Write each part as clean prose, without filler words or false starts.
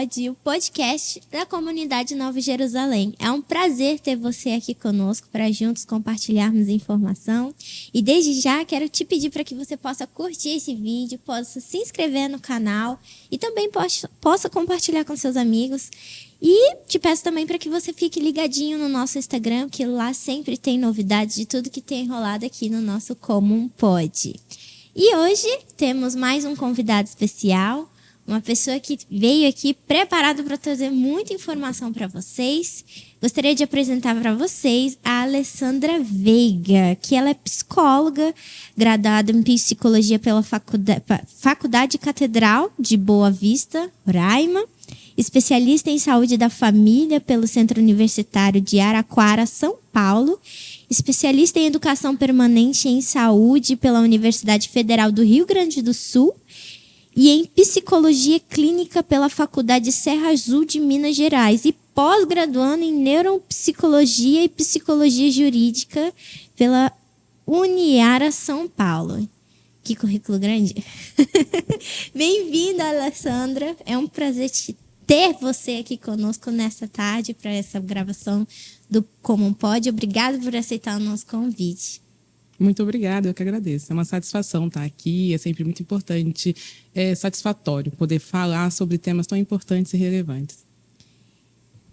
Pode, o podcast da comunidade Nova Jerusalém. É um prazer ter você aqui conosco para juntos compartilharmos informação. E desde já quero te pedir para que você possa curtir esse vídeo, possa se inscrever no canal e também possa compartilhar com seus amigos. E te peço também para que você fique ligadinho no nosso Instagram, que lá sempre tem novidades de tudo que tem rolado aqui no nosso Comum Pod. E hoje temos mais um convidado especial, uma pessoa que veio aqui preparado para trazer muita informação para vocês. Gostaria de apresentar para vocês a Alessandra Veiga, que ela é psicóloga, graduada em psicologia pela Faculdade Catedral de Boa Vista, Roraima, especialista em saúde da família pelo Centro Universitário de Araraquara, São Paulo, especialista em educação permanente em saúde pela Universidade Federal do Rio Grande do Sul e em psicologia clínica pela Faculdade Serra Azul de Minas Gerais e pós-graduando em neuropsicologia e psicologia jurídica pela Uniara São Paulo. Que currículo grande! Bem-vinda, Alessandra. É um prazer ter você aqui conosco nessa tarde para essa gravação do Comum Pod. Obrigada por aceitar o nosso convite. Muito obrigada, eu que agradeço. É uma satisfação estar aqui, é sempre muito importante, é satisfatório poder falar sobre temas tão importantes e relevantes.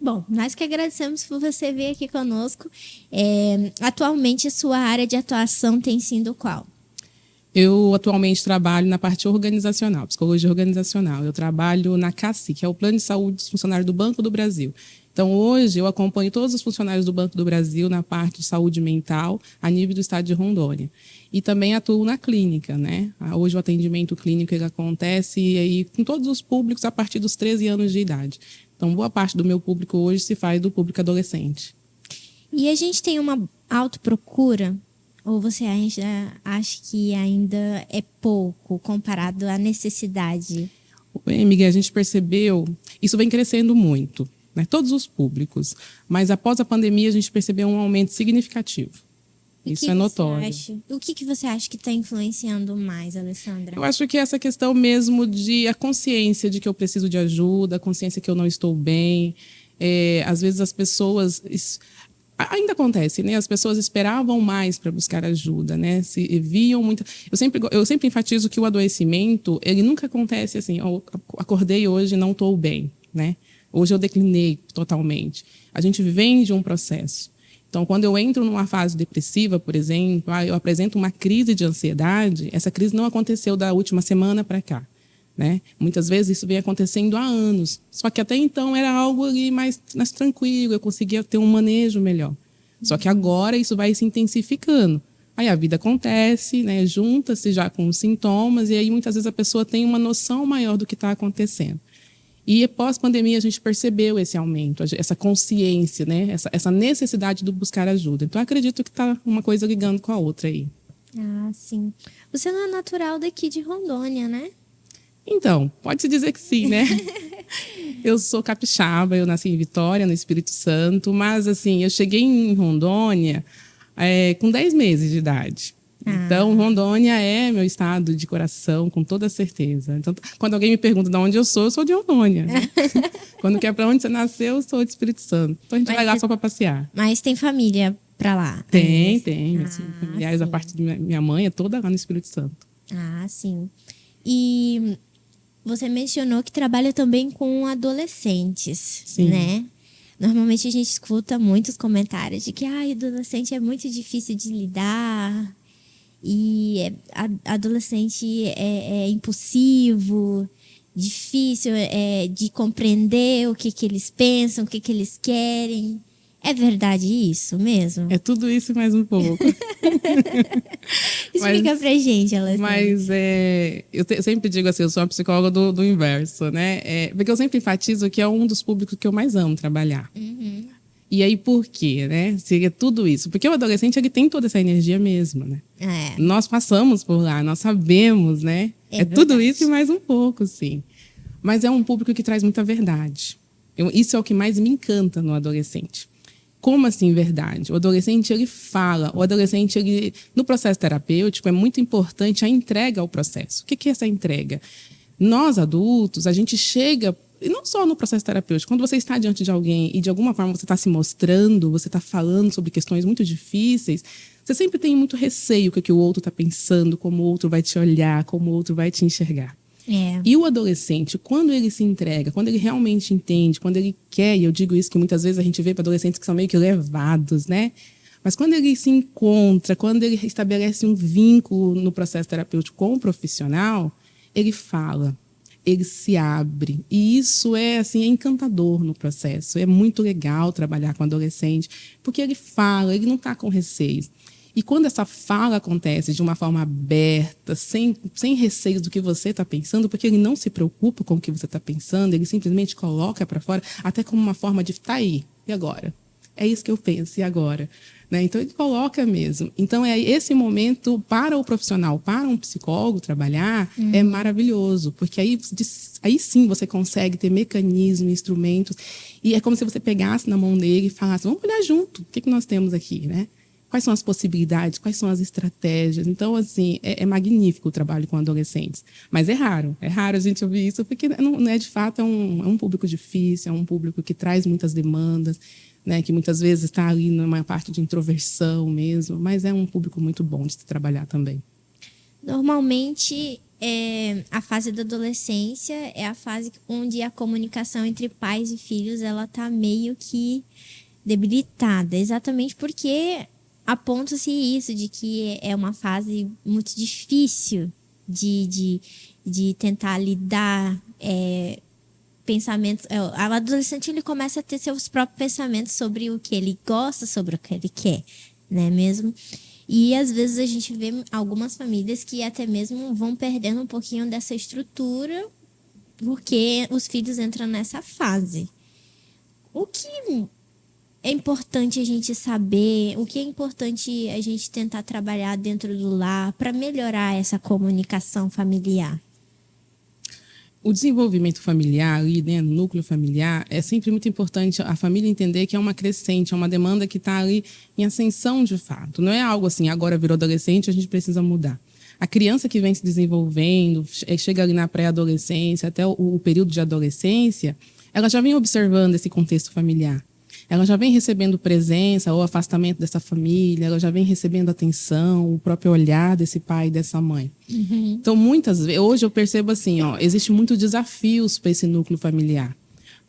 Bom, nós que agradecemos por você vir aqui conosco. Atualmente, a sua área de atuação tem sido qual? Eu atualmente trabalho na parte organizacional, psicologia organizacional. Eu trabalho na CACI, que é o Plano de Saúde dos Funcionários do Banco do Brasil. Então, hoje, eu acompanho todos os funcionários do Banco do Brasil na parte de saúde mental, a nível do estado de Rondônia. E também atuo na clínica, né? Hoje, o atendimento clínico ele acontece aí, com todos os públicos a partir dos 13 anos de idade. Então, boa parte do meu público hoje se faz do público adolescente. E a gente tem uma autoprocura? Ou você acha que ainda é pouco comparado à necessidade? Bem, Miguel, a gente percebeu, isso vem crescendo muito, né? Todos os públicos. Mas após a pandemia, a gente percebeu um aumento significativo. Isso é notório. O que você acha que está influenciando mais, Alessandra? Eu acho que essa questão mesmo de a consciência de que eu preciso de ajuda, a consciência que eu não estou bem. Às vezes as pessoas... Ainda acontece, né? As pessoas esperavam mais para buscar ajuda, né? Se viam muito. Eu sempre enfatizo que o adoecimento ele nunca acontece assim. Eu acordei hoje e não estou bem, né? Hoje eu declinei totalmente. A gente vem de um processo. Então, quando eu entro numa fase depressiva, por exemplo, eu apresento uma crise de ansiedade. Essa crise não aconteceu da última semana para cá. Né? Muitas vezes isso vem acontecendo há anos. Só que até então era algo ali mais tranquilo, eu conseguia ter um manejo melhor. Só que agora isso vai se intensificando. Aí a vida acontece, né? Junta-se já com os sintomas, e aí muitas vezes a pessoa tem uma noção maior do que está acontecendo. E pós-pandemia a gente percebeu esse aumento, essa consciência, né? Essa necessidade de buscar ajuda. Então acredito que está uma coisa ligando com a outra aí. Ah, sim. Você não é natural daqui de Rondônia, né? Então, pode-se dizer que sim, né? Eu sou capixaba, eu nasci em Vitória, no Espírito Santo, mas assim, eu cheguei em Rondônia com 10 meses de idade. Então, Rondônia é meu estado de coração, com toda certeza. Então, quando alguém me pergunta de onde eu sou de Rondônia. Né? Quando quer para onde você nasceu, eu sou de Espírito Santo. Então, a gente vai lá só para passear. Mas tem família para lá? Tem. Assim, familiares, a parte de minha mãe é toda lá no Espírito Santo. Ah, sim. E... você mencionou que trabalha também com adolescentes, sim, né? Normalmente a gente escuta muitos comentários de que adolescente é muito difícil de lidar e adolescente é impulsivo, difícil de compreender o que eles pensam, o que eles querem. É verdade isso mesmo? É tudo isso e mais um pouco. Explica pra gente, Alessandra. Mas eu sempre digo assim, eu sou uma psicóloga do inverso, né? Porque eu sempre enfatizo que é um dos públicos que eu mais amo trabalhar. Uhum. E aí por quê, né? Seria tudo isso. Porque o adolescente, ele tem toda essa energia mesmo, né? Nós passamos por lá, nós sabemos, né? É tudo isso e mais um pouco, sim. Mas é um público que traz muita verdade. Isso é o que mais me encanta no adolescente. Como assim verdade? O adolescente, ele fala. O adolescente, no processo terapêutico, é muito importante a entrega ao processo. O que é essa entrega? Nós, adultos, a gente chega e não só no processo terapêutico, quando você está diante de alguém e de alguma forma você está se mostrando, você está falando sobre questões muito difíceis, você sempre tem muito receio com o que o outro está pensando, como o outro vai te olhar, como o outro vai te enxergar. É. E o adolescente, quando ele se entrega, quando ele realmente entende, quando ele quer, e eu digo isso que muitas vezes a gente vê para adolescentes que são meio que levados, né? Mas quando ele se encontra, quando ele estabelece um vínculo no processo terapêutico com o profissional, ele fala, ele se abre. E isso é, assim, é encantador no processo. É muito legal trabalhar com adolescente, porque ele fala, ele não está com receios. E quando essa fala acontece de uma forma aberta, sem receios do que você está pensando, porque ele não se preocupa com o que você está pensando, ele simplesmente coloca para fora, até como uma forma de, tá aí, e agora? É isso que eu penso, e agora? Né? Então, ele coloca mesmo. Então, é esse momento para o profissional, para um psicólogo trabalhar, é maravilhoso, porque aí sim você consegue ter mecanismos, instrumentos, e é como se você pegasse na mão dele e falasse, vamos olhar junto, o que nós temos aqui, né? Quais são as possibilidades, quais são as estratégias. Então, assim, é magnífico o trabalho com adolescentes. Mas é raro a gente ouvir isso, porque não é, de fato, é um público difícil, é um público que traz muitas demandas, né, que muitas vezes está ali numa parte de introversão mesmo, mas é um público muito bom de se trabalhar também. Normalmente, a fase da adolescência é a fase onde a comunicação entre pais e filhos ela está meio que debilitada, exatamente porque aponta-se isso, de que é uma fase muito difícil de tentar lidar pensamentos. O adolescente ele começa a ter seus próprios pensamentos sobre o que ele gosta, sobre o que ele quer, né mesmo? E às vezes a gente vê algumas famílias que até mesmo vão perdendo um pouquinho dessa estrutura porque os filhos entram nessa fase. O que é importante a gente saber, o que é importante a gente tentar trabalhar dentro do lar para melhorar essa comunicação familiar? O desenvolvimento familiar, ali, né, no núcleo familiar, é sempre muito importante a família entender que é uma crescente, é uma demanda que está ali em ascensão de fato. Não é algo assim, agora virou adolescente, a gente precisa mudar. A criança que vem se desenvolvendo, chega ali na pré-adolescência, até o período de adolescência, ela já vem observando esse contexto familiar. Ela já vem recebendo presença ou afastamento dessa família, ela já vem recebendo atenção, o próprio olhar desse pai e dessa mãe. Uhum. Então, muitas vezes, hoje eu percebo assim, existe muitos desafios para esse núcleo familiar.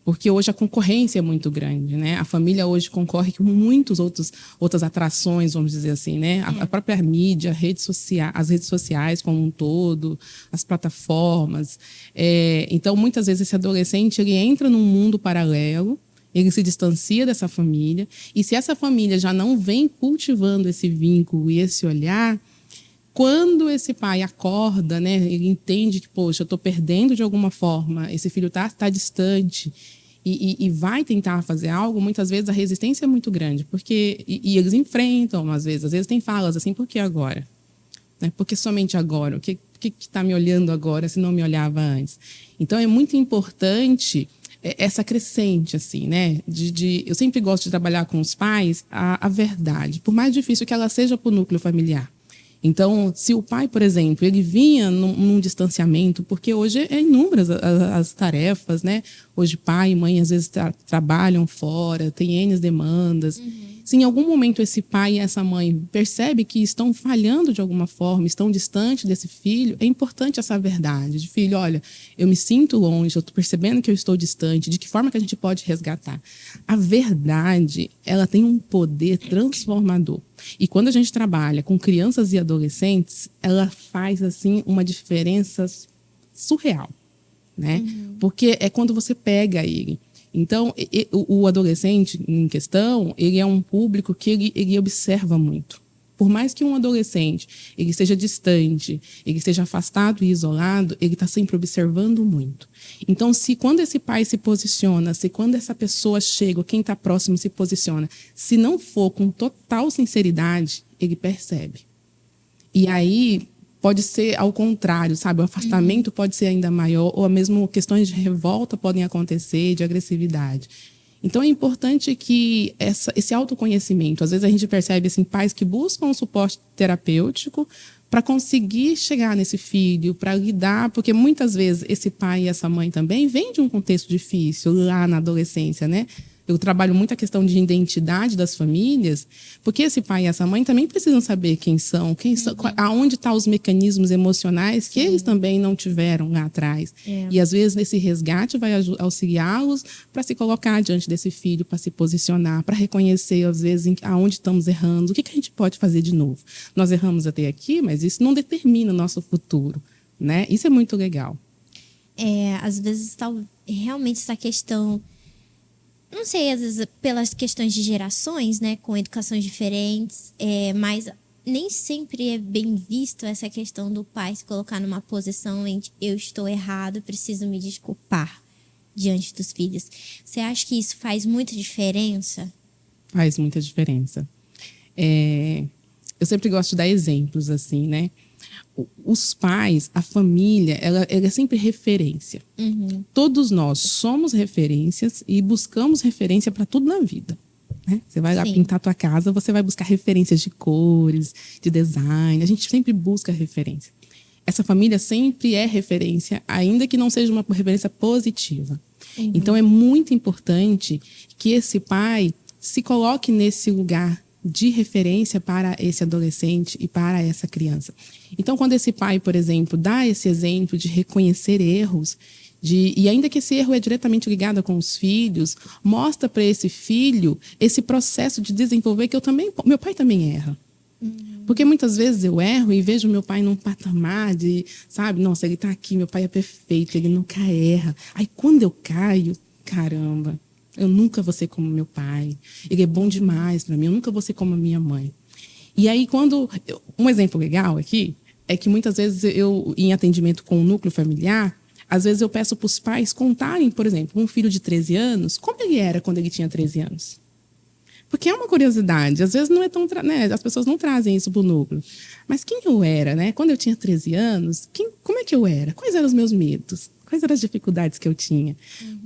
Porque hoje a concorrência é muito grande, né? A família hoje concorre com outras atrações, vamos dizer assim, né? A própria mídia, as redes sociais como um todo, as plataformas. Então, muitas vezes esse adolescente ele entra num mundo paralelo, ele se distancia dessa família, e se essa família já não vem cultivando esse vínculo e esse olhar, quando esse pai acorda, né, ele entende que, poxa, eu estou perdendo de alguma forma, esse filho tá distante e vai tentar fazer algo, muitas vezes a resistência é muito grande, porque e eles enfrentam, às vezes tem falas assim, por que agora? Né? Por que somente agora? O que está me olhando agora se não me olhava antes? Então, é muito importante essa crescente, assim, né? Eu sempre gosto de trabalhar com os pais a verdade, por mais difícil que ela seja para o núcleo familiar. Então, se o pai, por exemplo, ele vinha num distanciamento, porque hoje é inúmeras as tarefas, né? Hoje pai e mãe às vezes trabalham fora, tem N demandas. Uhum. Se em algum momento esse pai e essa mãe percebem que estão falhando de alguma forma, estão distante desse filho, é importante essa verdade de filho, olha, eu me sinto longe, eu estou percebendo que eu estou distante, de que forma que a gente pode resgatar? A verdade, ela tem um poder transformador. E quando a gente trabalha com crianças e adolescentes, ela faz assim uma diferença surreal, né? Uhum. Porque é quando você pega ele. Então, o adolescente em questão, ele é um público que ele observa muito. Por mais que um adolescente ele seja distante, ele esteja afastado e isolado, ele está sempre observando muito. Então, quando esse pai se posiciona, se quando essa pessoa chega, ou quem está próximo se posiciona, se não for com total sinceridade, ele percebe. E aí pode ser ao contrário, sabe? O afastamento pode ser ainda maior, ou mesmo questões de revolta podem acontecer, de agressividade. Então, é importante que esse autoconhecimento, às vezes a gente percebe assim, pais que buscam um suporte terapêutico, para conseguir chegar nesse filho, para lidar, porque muitas vezes esse pai e essa mãe também vêm de um contexto difícil lá na adolescência, né? Eu trabalho muito a questão de identidade das famílias, porque esse pai e essa mãe também precisam saber quem são, aonde estão os mecanismos emocionais que eles também não tiveram lá atrás. E às vezes nesse resgate vai auxiliá-los para se colocar diante desse filho, para se posicionar, para reconhecer às vezes aonde estamos errando, o que a gente pode fazer de novo. Nós erramos até aqui, mas isso não determina o nosso futuro, né? Isso é muito legal. Às vezes realmente essa questão, não sei, às vezes pelas questões de gerações, né, com educações diferentes, mas nem sempre é bem visto essa questão do pai se colocar numa posição em que eu estou errado, preciso me desculpar diante dos filhos. Você acha que isso faz muita diferença? Faz muita diferença. Eu sempre gosto de dar exemplos, assim, né? Os pais, a família, ela é sempre referência. Todos nós somos referências e buscamos referência para tudo na vida, né? Você vai lá pintar a tua casa, você vai buscar referências de cores, de design. A gente sempre busca referência. Essa família sempre é referência, ainda que não seja uma referência positiva. Então, é muito importante que esse pai se coloque nesse lugar de referência para esse adolescente e para essa criança. Então, quando esse pai, por exemplo, dá esse exemplo de reconhecer erros, e ainda que esse erro é diretamente ligado com os filhos, mostra para esse filho esse processo de desenvolver que meu pai também erra. Porque muitas vezes eu erro e vejo meu pai num patamar de, sabe, nossa, ele está aqui, meu pai é perfeito, ele nunca erra. Aí quando eu caio, caramba, eu nunca vou ser como meu pai. Ele é bom demais para mim. Eu nunca vou ser como a minha mãe. E aí, um exemplo legal aqui é que muitas vezes eu, em atendimento com o núcleo familiar, às vezes eu peço para os pais contarem, por exemplo, um filho de 13 anos, como ele era quando ele tinha 13 anos. Porque é uma curiosidade. Às vezes não é tão, né, as pessoas não trazem isso para o núcleo. Mas quem eu era, né? Quando eu tinha 13 anos, como é que eu era? Quais eram os meus medos? Quais eram as dificuldades que eu tinha?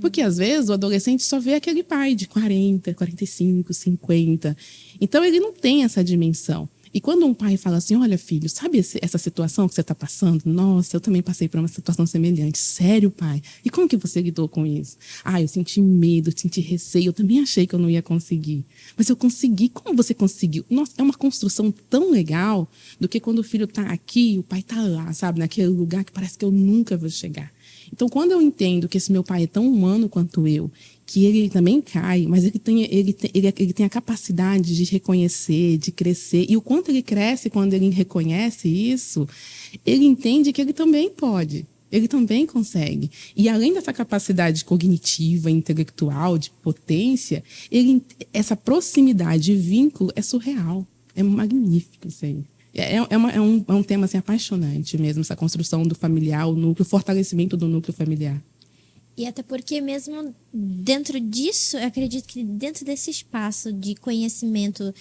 Porque, às vezes, o adolescente só vê aquele pai de 40, 45, 50. Então, ele não tem essa dimensão. E quando um pai fala assim, olha, filho, sabe essa situação que você está passando? Nossa, eu também passei por uma situação semelhante. Sério, pai? E como que você lidou com isso? Eu senti medo, senti receio. Eu também achei que eu não ia conseguir. Mas eu consegui. Como você conseguiu? Nossa, é uma construção tão legal do que quando o filho está aqui, o pai está lá, sabe? Naquele lugar que parece que eu nunca vou chegar. Então, quando eu entendo que esse meu pai é tão humano quanto eu, que ele também cai, mas ele tem a capacidade de reconhecer, de crescer, e o quanto ele cresce quando ele reconhece isso, ele entende que ele também pode, ele também consegue. E além dessa capacidade cognitiva, intelectual, de potência, essa proximidade e vínculo é surreal, é magnífico isso aí. É um tema assim, apaixonante mesmo, essa construção do familiar, o fortalecimento do núcleo familiar. E até porque mesmo dentro disso, eu acredito que dentro desse espaço de conhecimento,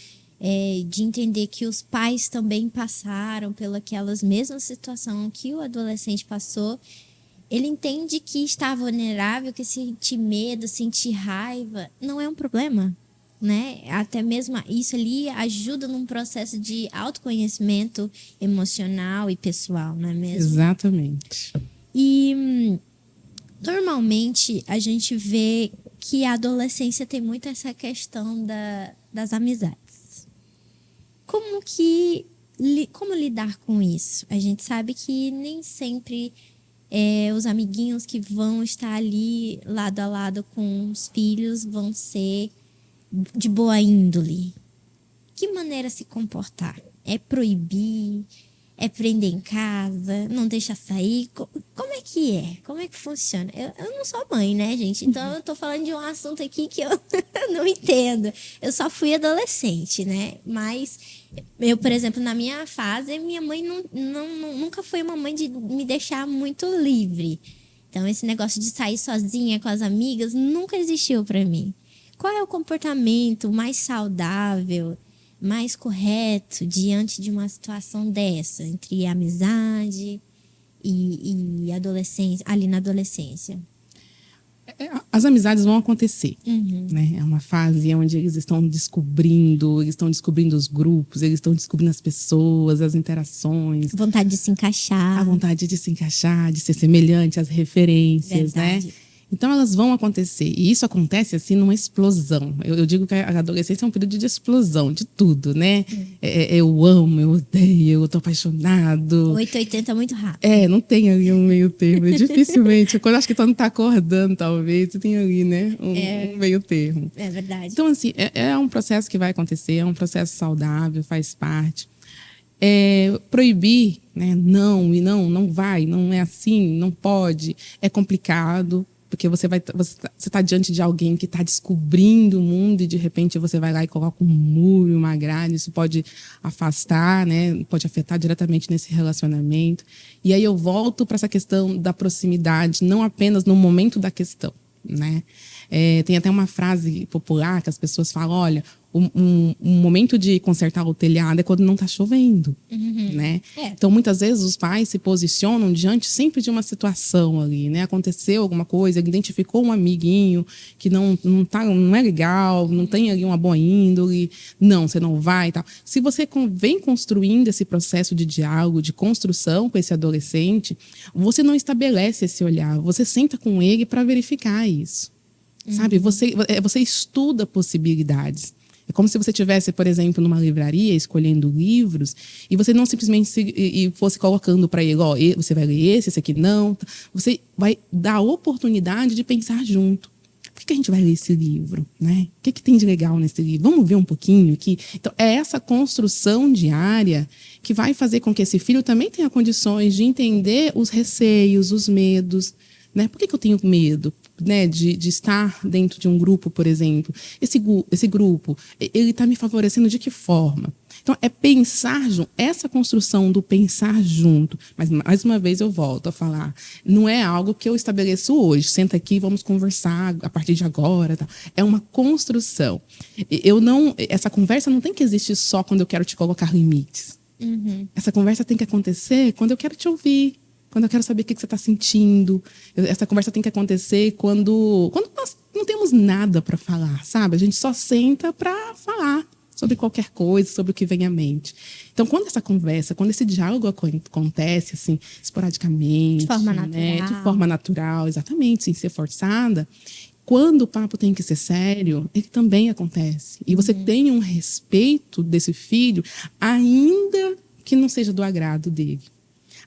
de entender que os pais também passaram pelas mesmas situações que o adolescente passou, ele entende que está vulnerável, que sentir medo, sentir raiva, não é um problema. Né? Até mesmo isso ali ajuda num processo de autoconhecimento emocional e pessoal, não é mesmo? Exatamente. E normalmente a gente vê que a adolescência tem muito essa questão das amizades. Como lidar com isso? A gente sabe que nem sempre os amiguinhos que vão estar ali lado a lado com os filhos vão ser de boa índole. Que maneira se comportar? É proibir? É prender em casa? Não deixa sair? Como é que é? Como é que funciona? Eu não sou mãe, né, gente? Então eu tô falando de um assunto aqui que eu não entendo. Eu só fui adolescente, né? Mas eu, por exemplo, na minha fase, minha mãe nunca foi uma mãe de me deixar muito livre. Então esse negócio de sair sozinha com as amigas nunca existiu para mim. Qual é o comportamento mais saudável, mais correto diante de uma situação dessa, entre amizade e adolescência, ali na adolescência? As amizades vão acontecer, né? É uma fase onde eles estão descobrindo os grupos, eles estão descobrindo as pessoas, as interações. Vontade de se encaixar. A vontade de se encaixar, de ser semelhante às referências, Verdade. né? Então, elas vão acontecer. E isso acontece, assim, numa explosão. Eu digo que a adolescência é um período de explosão, de tudo, né? Eu amo, eu odeio, eu tô apaixonado. 880 é muito rápido. Não tem ali um meio termo. Dificilmente. Quando acho que todo mundo tá acordando, talvez, tem ali, né? Um meio termo. É verdade. Então, assim, é um processo que vai acontecer, é um processo saudável, faz parte. Proibir, né? Não vai, não é assim, não pode. É complicado, porque você tá diante de alguém que está descobrindo o mundo e de repente você vai lá e coloca um muro, uma grade, isso pode afastar, né? Pode afetar diretamente nesse relacionamento. E aí eu volto para essa questão da proximidade, não apenas no momento da questão, né? Tem até uma frase popular que as pessoas falam, olha, um momento de consertar o telhado é quando não está chovendo, né? Então, muitas vezes, os pais se posicionam diante sempre de uma situação ali, né? Aconteceu alguma coisa, ele identificou um amiguinho que não é legal, não tem ali uma boa índole, não, você não vai e tal. Se você vem construindo esse processo de diálogo, de construção com esse adolescente, você não estabelece esse olhar, você senta com ele para verificar isso. Sabe? Você estuda possibilidades. É como se você estivesse, por exemplo, numa livraria escolhendo livros e você não simplesmente fosse colocando para ele, ó, você vai ler esse aqui não. Você vai dar a oportunidade de pensar junto. Por que a gente vai ler esse livro? Né? O que tem de legal nesse livro? Vamos ver um pouquinho aqui? Então, é essa construção diária que vai fazer com que esse filho também tenha condições de entender os receios, os medos. Né? Por que eu tenho medo, né, de estar dentro de um grupo, por exemplo? Esse grupo, ele está me favorecendo de que forma? Então, é pensar junto, essa construção do pensar junto. Mas, mais uma vez, eu volto a falar, não é algo que eu estabeleço hoje. Senta aqui, vamos conversar a partir de agora. Tá? É uma construção. Essa conversa não tem que existir só quando eu quero te colocar limites. Essa conversa tem que acontecer quando eu quero te ouvir. Quando eu quero saber o que você está sentindo. Essa conversa tem que acontecer quando nós não temos nada para falar, sabe? A gente só senta para falar sobre qualquer coisa, sobre o que vem à mente. Então, quando essa conversa, quando esse diálogo acontece, assim, esporadicamente... De forma natural. Né? De forma natural, exatamente, sem ser forçada. Quando o papo tem que ser sério, ele também acontece. E você tem um respeito desse filho, ainda que não seja do agrado dele.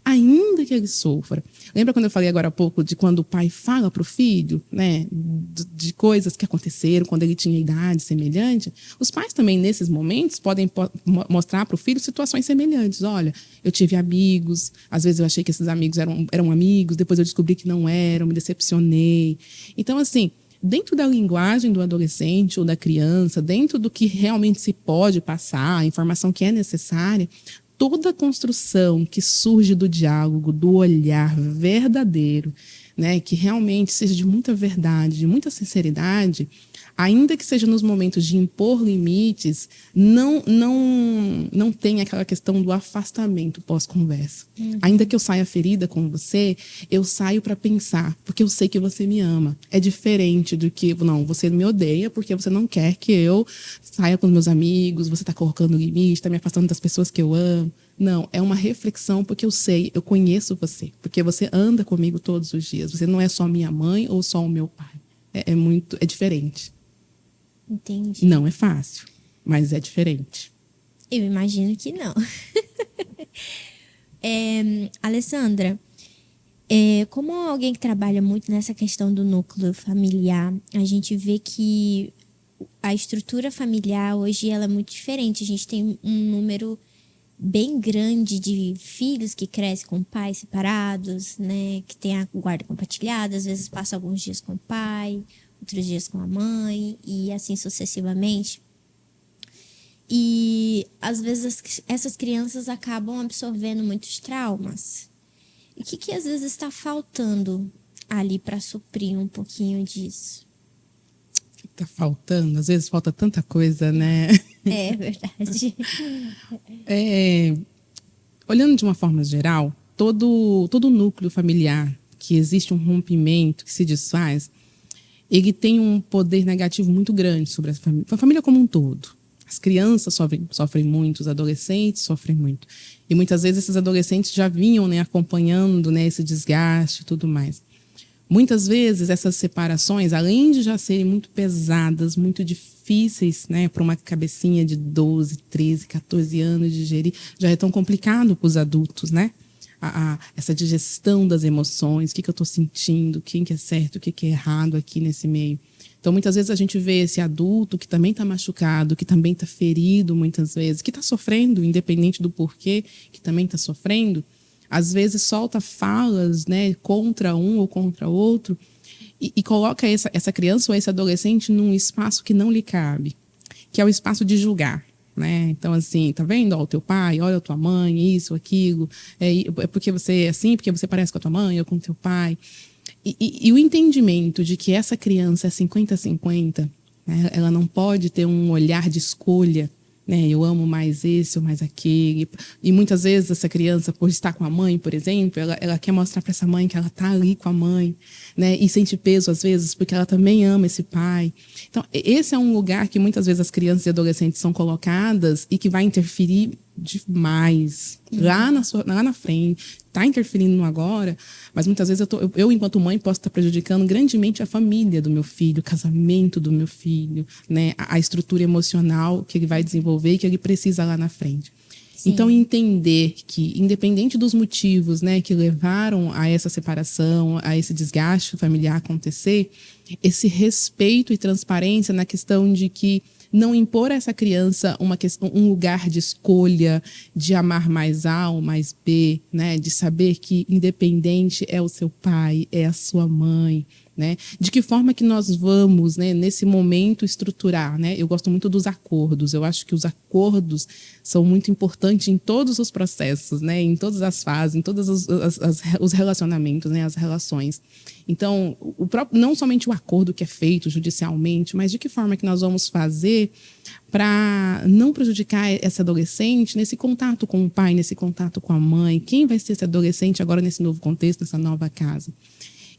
Ainda que ele sofra. Lembra quando eu falei agora há pouco de quando o pai fala para o filho, né, de coisas que aconteceram quando ele tinha idade semelhante? Os pais também, nesses momentos, podem mostrar para o filho situações semelhantes. Olha, eu tive amigos, às vezes eu achei que esses amigos eram amigos, depois eu descobri que não eram, me decepcionei. Então, assim, dentro da linguagem do adolescente ou da criança, dentro do que realmente se pode passar, a informação que é necessária, toda a construção que surge do diálogo, do olhar verdadeiro, né, que realmente seja de muita verdade, de muita sinceridade, ainda que seja nos momentos de impor limites, não tem aquela questão do afastamento pós-conversa. Ainda que eu saia ferida com você, eu saio para pensar, porque eu sei que você me ama. É diferente do que, não, você me odeia porque você não quer que eu saia com os meus amigos, você está colocando limite, está me afastando das pessoas que eu amo. Não, é uma reflexão porque eu sei, eu conheço você, porque você anda comigo todos os dias. Você não é só minha mãe ou só o meu pai. É diferente. Entendi. Não é fácil, mas é diferente. Eu imagino que não. Alessandra, como alguém que trabalha muito nessa questão do núcleo familiar, a gente vê que a estrutura familiar hoje ela é muito diferente. A gente tem um número bem grande de filhos que crescem com pais separados, né? Que tem a guarda compartilhada, às vezes passa alguns dias com o pai, outros dias com a mãe e assim sucessivamente. E às vezes essas crianças acabam absorvendo muitos traumas. E o que às vezes está faltando ali para suprir um pouquinho disso? Tá faltando, às vezes falta tanta coisa, né? É verdade. Olhando de uma forma geral, todo núcleo familiar que existe um rompimento, que se desfaz, ele tem um poder negativo muito grande sobre a família como um todo. As crianças sofrem muito, os adolescentes sofrem muito. E muitas vezes esses adolescentes já vinham, né, acompanhando, né, esse desgaste e tudo mais. Muitas vezes essas separações, além de já serem muito pesadas, muito difíceis, né, para uma cabecinha de 12, 13, 14 anos de gerir, já é tão complicado para os adultos, né? Essa digestão das emoções, o que eu estou sentindo, quem que é certo, o que é errado aqui nesse meio. Então, muitas vezes a gente vê esse adulto que também está machucado, que também está ferido muitas vezes, que está sofrendo, independente do porquê, que também está sofrendo, às vezes solta falas, né, contra um ou contra outro e coloca essa criança ou esse adolescente num espaço que não lhe cabe, que é o espaço de julgar. Né? Então, assim, tá vendo? Ó, o teu pai, olha a tua mãe, isso, aquilo. É porque você é assim, porque você parece com a tua mãe ou com o teu pai. E o entendimento de que essa criança é 50-50, né? Ela não pode ter um olhar de escolha, né? Eu amo mais esse ou mais aquele. E muitas vezes essa criança, por estar com a mãe, por exemplo, ela quer mostrar para essa mãe que ela tá ali com a mãe, né? E sente peso às vezes porque ela também ama esse pai. Então, esse é um lugar que muitas vezes as crianças e adolescentes são colocadas e que vai interferir demais lá na frente. Está interferindo no agora, mas muitas vezes eu, enquanto mãe, posso estar prejudicando grandemente a família do meu filho, o casamento do meu filho, né? A estrutura emocional que ele vai desenvolver e que ele precisa lá na frente. Sim. Então, entender que, independente dos motivos, né, que levaram a essa separação, a esse desgaste familiar acontecer, esse respeito e transparência na questão de que não impor a essa criança um lugar de escolha, de amar mais A ou mais B, né? De saber que independente é o seu pai, é a sua mãe, né? De que forma que nós vamos, né, nesse momento estruturar, né? Eu gosto muito dos acordos. Eu acho que os acordos são muito importantes em todos os processos, né? Em todas as fases, em todos os relacionamentos, né? As relações. Então, não somente o acordo que é feito judicialmente, mas de que forma que nós vamos fazer para não prejudicar esse adolescente nesse contato com o pai, nesse contato com a mãe. Quem vai ser esse adolescente agora nesse novo contexto, nessa nova casa?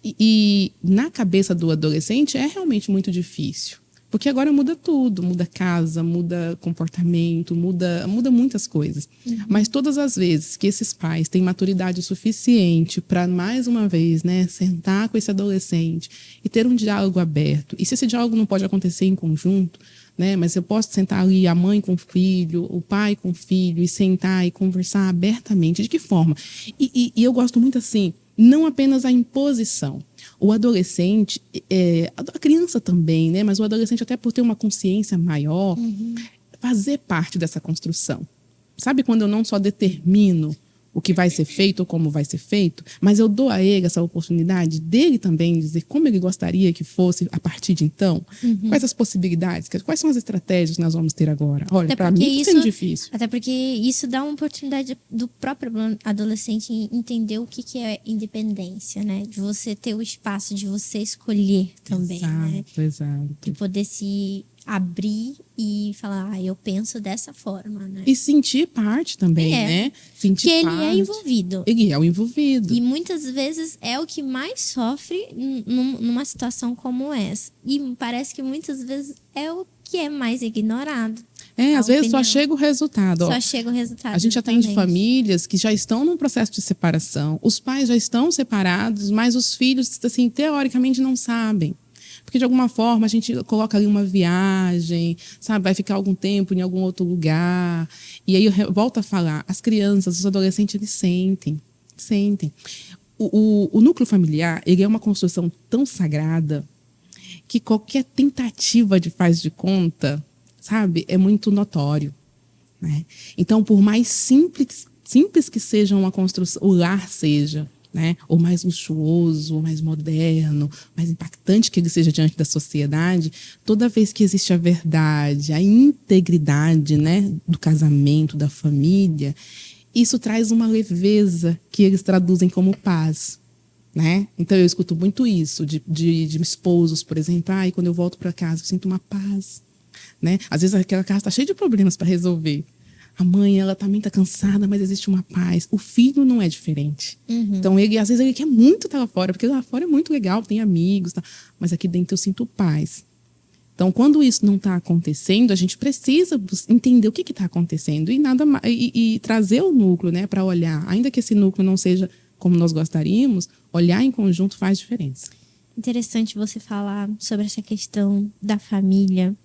E na cabeça do adolescente é realmente muito difícil. Porque agora muda tudo, muda casa, muda comportamento, muda muitas coisas. Uhum. Mas todas as vezes que esses pais têm maturidade suficiente para, mais uma vez, né, sentar com esse adolescente e ter um diálogo aberto, e se esse diálogo não pode acontecer em conjunto, né, mas eu posso sentar ali, a mãe com o filho, o pai com o filho, e sentar e conversar abertamente. De que forma? E eu gosto muito assim, não apenas a imposição. O adolescente, a criança também, né? Mas o adolescente, até por ter uma consciência maior, fazer parte dessa construção. Sabe quando eu não só determino o que vai ser feito ou como vai ser feito, mas eu dou a ele essa oportunidade dele também dizer como ele gostaria que fosse a partir de então, quais as possibilidades, quais são as estratégias que nós vamos ter agora. Olha, para mim está sendo difícil. Até porque isso dá uma oportunidade do próprio adolescente entender o que é independência, né? De você ter o espaço de você escolher também, né? Exato. De poder se abrir e falar, eu penso dessa forma, né? E sentir parte também, né? Sentir que parte. Ele é envolvido. Ele é o envolvido. E muitas vezes é o que mais sofre numa situação como essa. E parece que muitas vezes é o que é mais ignorado. Às vezes só chega o resultado. Só chega o resultado. A gente atende famílias que já estão num processo de separação. Os pais já estão separados, mas os filhos, assim, teoricamente não sabem. Porque, de alguma forma, a gente coloca ali uma viagem, sabe? Vai ficar algum tempo em algum outro lugar. E aí, eu volto a falar, as crianças, os adolescentes, eles sentem. O núcleo familiar, ele é uma construção tão sagrada que qualquer tentativa de faz de conta, sabe? É muito notório, né? Então, por mais simples que seja uma construção, o lar seja, né? Ou mais luxuoso, ou mais moderno, mais impactante que ele seja diante da sociedade, toda vez que existe a verdade, a integridade, né, do casamento, da família, isso traz uma leveza que eles traduzem como paz, né? Então eu escuto muito isso de esposos, por exemplo, quando eu volto para casa eu sinto uma paz, né? Às vezes aquela casa está cheia de problemas para resolver, A mãe, ela também tá cansada, mas existe uma paz. O filho não é diferente. Então, ele, às vezes, ele quer muito estar lá fora, porque lá fora é muito legal, tem amigos, tá? Mas aqui dentro eu sinto paz. Então, quando isso não está acontecendo, a gente precisa entender o que está acontecendo e nada mais, e trazer o núcleo, né, para olhar. Ainda que esse núcleo não seja como nós gostaríamos, olhar em conjunto faz diferença. Interessante você falar sobre essa questão da família.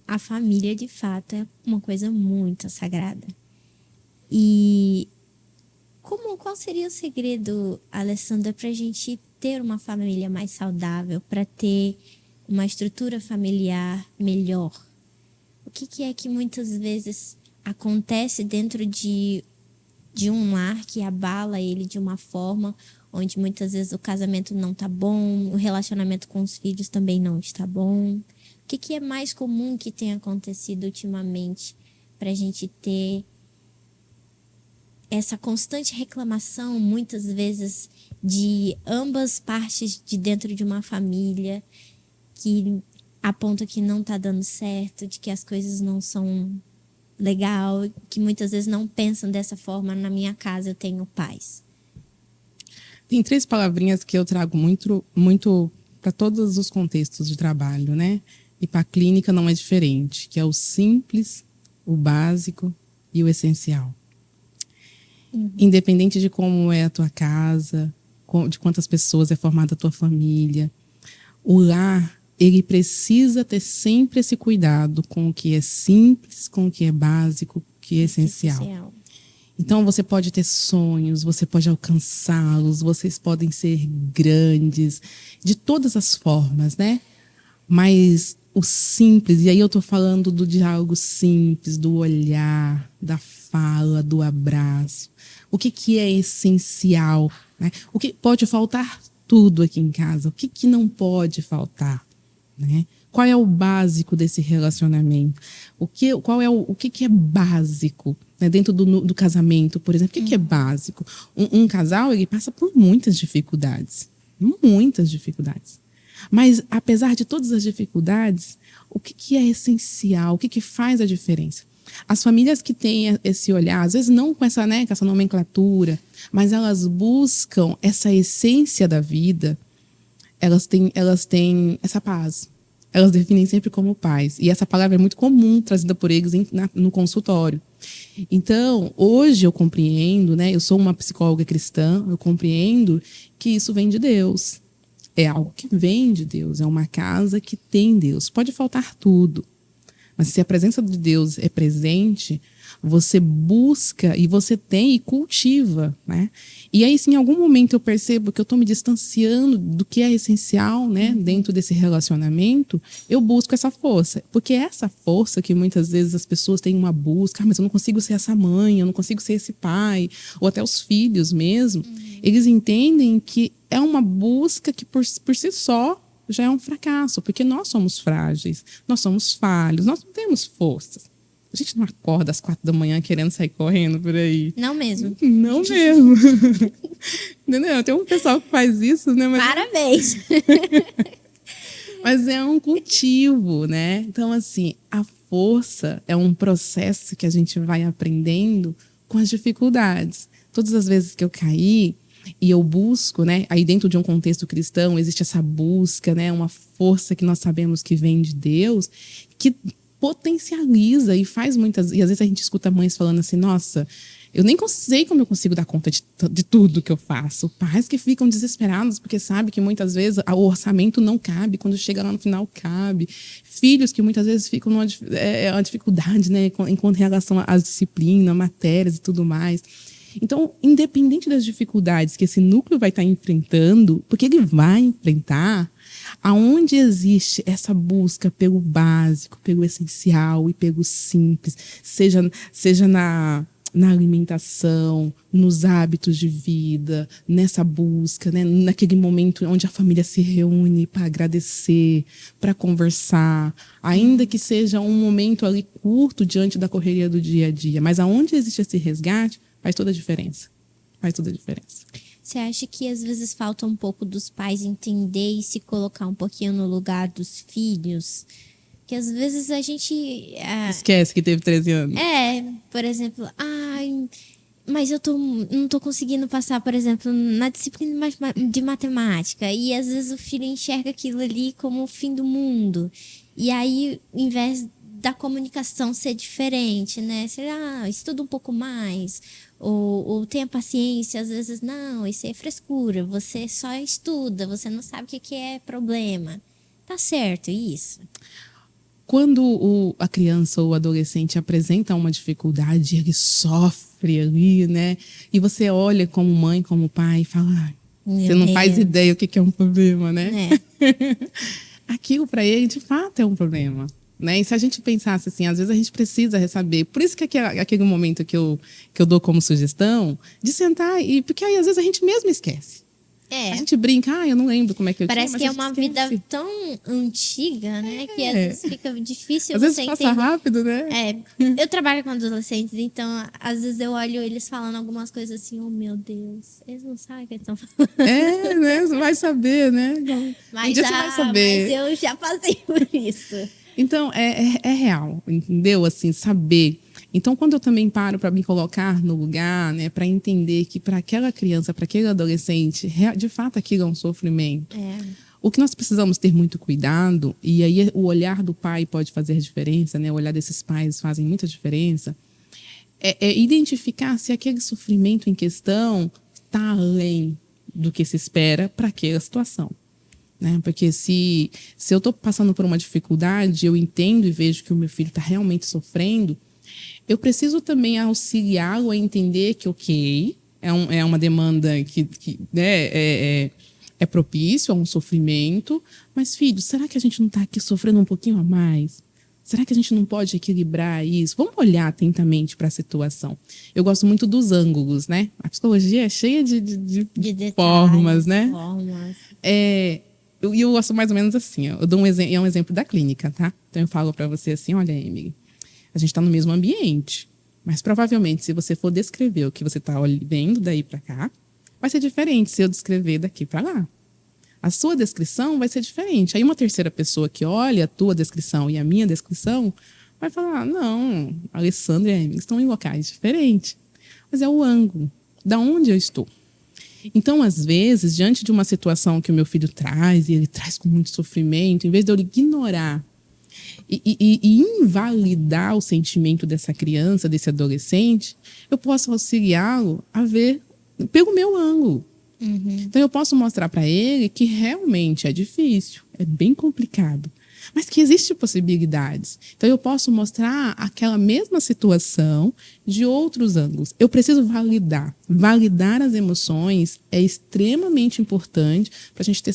A família, de fato, é uma coisa muito sagrada. E qual seria o segredo, Alessandra, para a gente ter uma família mais saudável, para ter uma estrutura familiar melhor? O que é que muitas vezes acontece dentro de um lar que abala ele de uma forma onde muitas vezes o casamento não está bom, o relacionamento com os filhos também não está bom? O que é mais comum que tem acontecido ultimamente para a gente ter essa constante reclamação, muitas vezes, de ambas partes de dentro de uma família, que aponta que não está dando certo, de que as coisas não são legal, que muitas vezes não pensam dessa forma? Na minha casa eu tenho paz. Tem 3 palavrinhas que eu trago muito para todos os contextos de trabalho, né? E para a clínica não é diferente, que é o simples, o básico e o essencial. Independente de como é a tua casa, de quantas pessoas é formada a tua família, o lar, ele precisa ter sempre esse cuidado com o que é simples, com o que é básico, com o que é essencial. Então, você pode ter sonhos, você pode alcançá-los, vocês podem ser grandes, de todas as formas, né? Mas o simples, e aí eu tô falando do diálogo simples, do olhar, da fala, do abraço. O que é essencial, né? O que pode faltar? Tudo aqui em casa. O que não pode faltar, né? Qual é o básico desse relacionamento? Qual é o que é básico, né? Dentro do casamento, por exemplo? O que é básico? Um casal, ele passa por muitas dificuldades. Muitas dificuldades. Mas, apesar de todas as dificuldades, o que é essencial? O que faz a diferença? As famílias que têm esse olhar, às vezes não com essa, né, com essa nomenclatura, mas elas buscam essa essência da vida, elas têm essa paz. Elas definem sempre como paz. E essa palavra é muito comum, trazida por eles no consultório. Então, hoje eu compreendo, né, eu sou uma psicóloga cristã, eu compreendo que isso vem de Deus. É algo que vem de Deus, é uma casa que tem Deus. Pode faltar tudo, mas se a presença de Deus é presente, você busca e você tem e cultiva, né? E aí, se em algum momento eu percebo que eu estou me distanciando do que é essencial, né, dentro desse relacionamento, eu busco essa força. Porque é essa força que muitas vezes as pessoas têm uma busca, mas eu não consigo ser essa mãe, eu não consigo ser esse pai, ou até os filhos mesmo. Eles entendem que é uma busca que por si só já é um fracasso, porque nós somos frágeis, nós somos falhos, nós não temos forças. A gente não acorda às 4 da manhã querendo sair correndo por aí. Não mesmo. Não mesmo. Entendeu? Tem um pessoal que faz isso, né? Mas Parabéns! mas é um cultivo, né? Então, assim, a força é um processo que a gente vai aprendendo com as dificuldades. Todas as vezes que eu caí, e eu busco, né? Aí dentro de um contexto cristão existe essa busca, né? Uma força que nós sabemos que vem de Deus, que potencializa e faz muitas... E às vezes a gente escuta mães falando assim, nossa, eu nem sei como eu consigo dar conta de tudo que eu faço. Pais que ficam desesperados porque sabem que muitas vezes o orçamento não cabe, quando chega lá no final cabe. Filhos que muitas vezes ficam numa uma dificuldade, né? Em relação às disciplinas, matérias e tudo mais. Então, independente das dificuldades que esse núcleo vai estar enfrentando, porque ele vai enfrentar, aonde existe essa busca pelo básico, pelo essencial e pelo simples, seja na alimentação, nos hábitos de vida, nessa busca, né? Naquele momento onde a família se reúne para agradecer, para conversar, ainda que seja um momento ali curto diante da correria do dia a dia, mas aonde existe esse resgate, faz toda a diferença. Faz toda a diferença. Você acha que às vezes falta um pouco dos pais entender e se colocar um pouquinho no lugar dos filhos? Que às vezes a gente... Esquece que teve 13 anos. por exemplo, ai, mas não tô conseguindo passar, por exemplo, na disciplina de matemática. E às vezes o filho enxerga aquilo ali como o fim do mundo. E aí, em vez da comunicação ser diferente, né? Você, estuda um pouco mais. Ou tenha paciência, às vezes, não, isso é frescura. Você só estuda, você não sabe o que é problema. Tá certo, isso. Quando a criança ou o adolescente apresenta uma dificuldade, ele sofre ali, né? E você olha como mãe, como pai, e fala, você não faz ideia o que é um problema, né? Aquilo para ele, de fato, é um problema. Né? E se a gente pensasse assim, às vezes a gente precisa saber. Por isso que aquele momento que eu dou como sugestão, de sentar, porque aí às vezes a gente mesmo esquece. A gente brinca, eu não lembro como é que eu Parece tinha, que é uma vida tão antiga, né? Que às vezes fica difícil às você vezes entender. passa rápido, né? Eu trabalho com adolescentes, então às vezes eu olho eles falando algumas coisas assim, oh meu Deus, eles não sabem o que eles estão falando. Né? Você vai saber, né? Mas, um dia você vai saber. Mas eu já passei por isso. Então, é real, entendeu? Assim, saber. Então, quando eu também paro para me colocar no lugar, né, para entender que para aquela criança, para aquele adolescente, de fato aquilo é um sofrimento. O que nós precisamos ter muito cuidado, e aí o olhar do pai pode fazer diferença, né? O olhar desses pais fazem muita diferença, é identificar se aquele sofrimento em questão está além do que se espera para aquela situação. Né? Porque se eu estou passando por uma dificuldade, eu entendo e vejo que o meu filho está realmente sofrendo, eu preciso também auxiliá-lo a entender que, ok, é uma demanda que né, é propício a um sofrimento, mas, filho, será que a gente não está aqui sofrendo um pouquinho a mais? Será que a gente não pode equilibrar isso? Vamos olhar atentamente para a situação. Eu gosto muito dos ângulos, né? A psicologia é cheia de detalhes, formas, né? Formas. E eu gosto mais ou menos assim, ó. Eu dou um exemplo da clínica, tá? Então eu falo para você assim, olha, Emily, a gente está no mesmo ambiente, mas provavelmente se você for descrever o que você está vendo daí para cá, vai ser diferente se eu descrever daqui para lá. A sua descrição vai ser diferente. Aí uma terceira pessoa que olha a tua descrição e a minha descrição vai falar, não, a Alessandra e a Emily estão em locais diferentes. Mas é o ângulo, da onde eu estou. Então, às vezes, diante de uma situação que o meu filho traz, e ele traz com muito sofrimento, em vez de eu ignorar e invalidar o sentimento dessa criança, desse adolescente, eu posso auxiliá-lo a ver pelo meu ângulo. Então, eu posso mostrar para ele que realmente é difícil, é bem complicado, mas que existem possibilidades. Então, eu posso mostrar aquela mesma situação de outros ângulos. Eu preciso validar. Validar as emoções é extremamente importante para a gente ter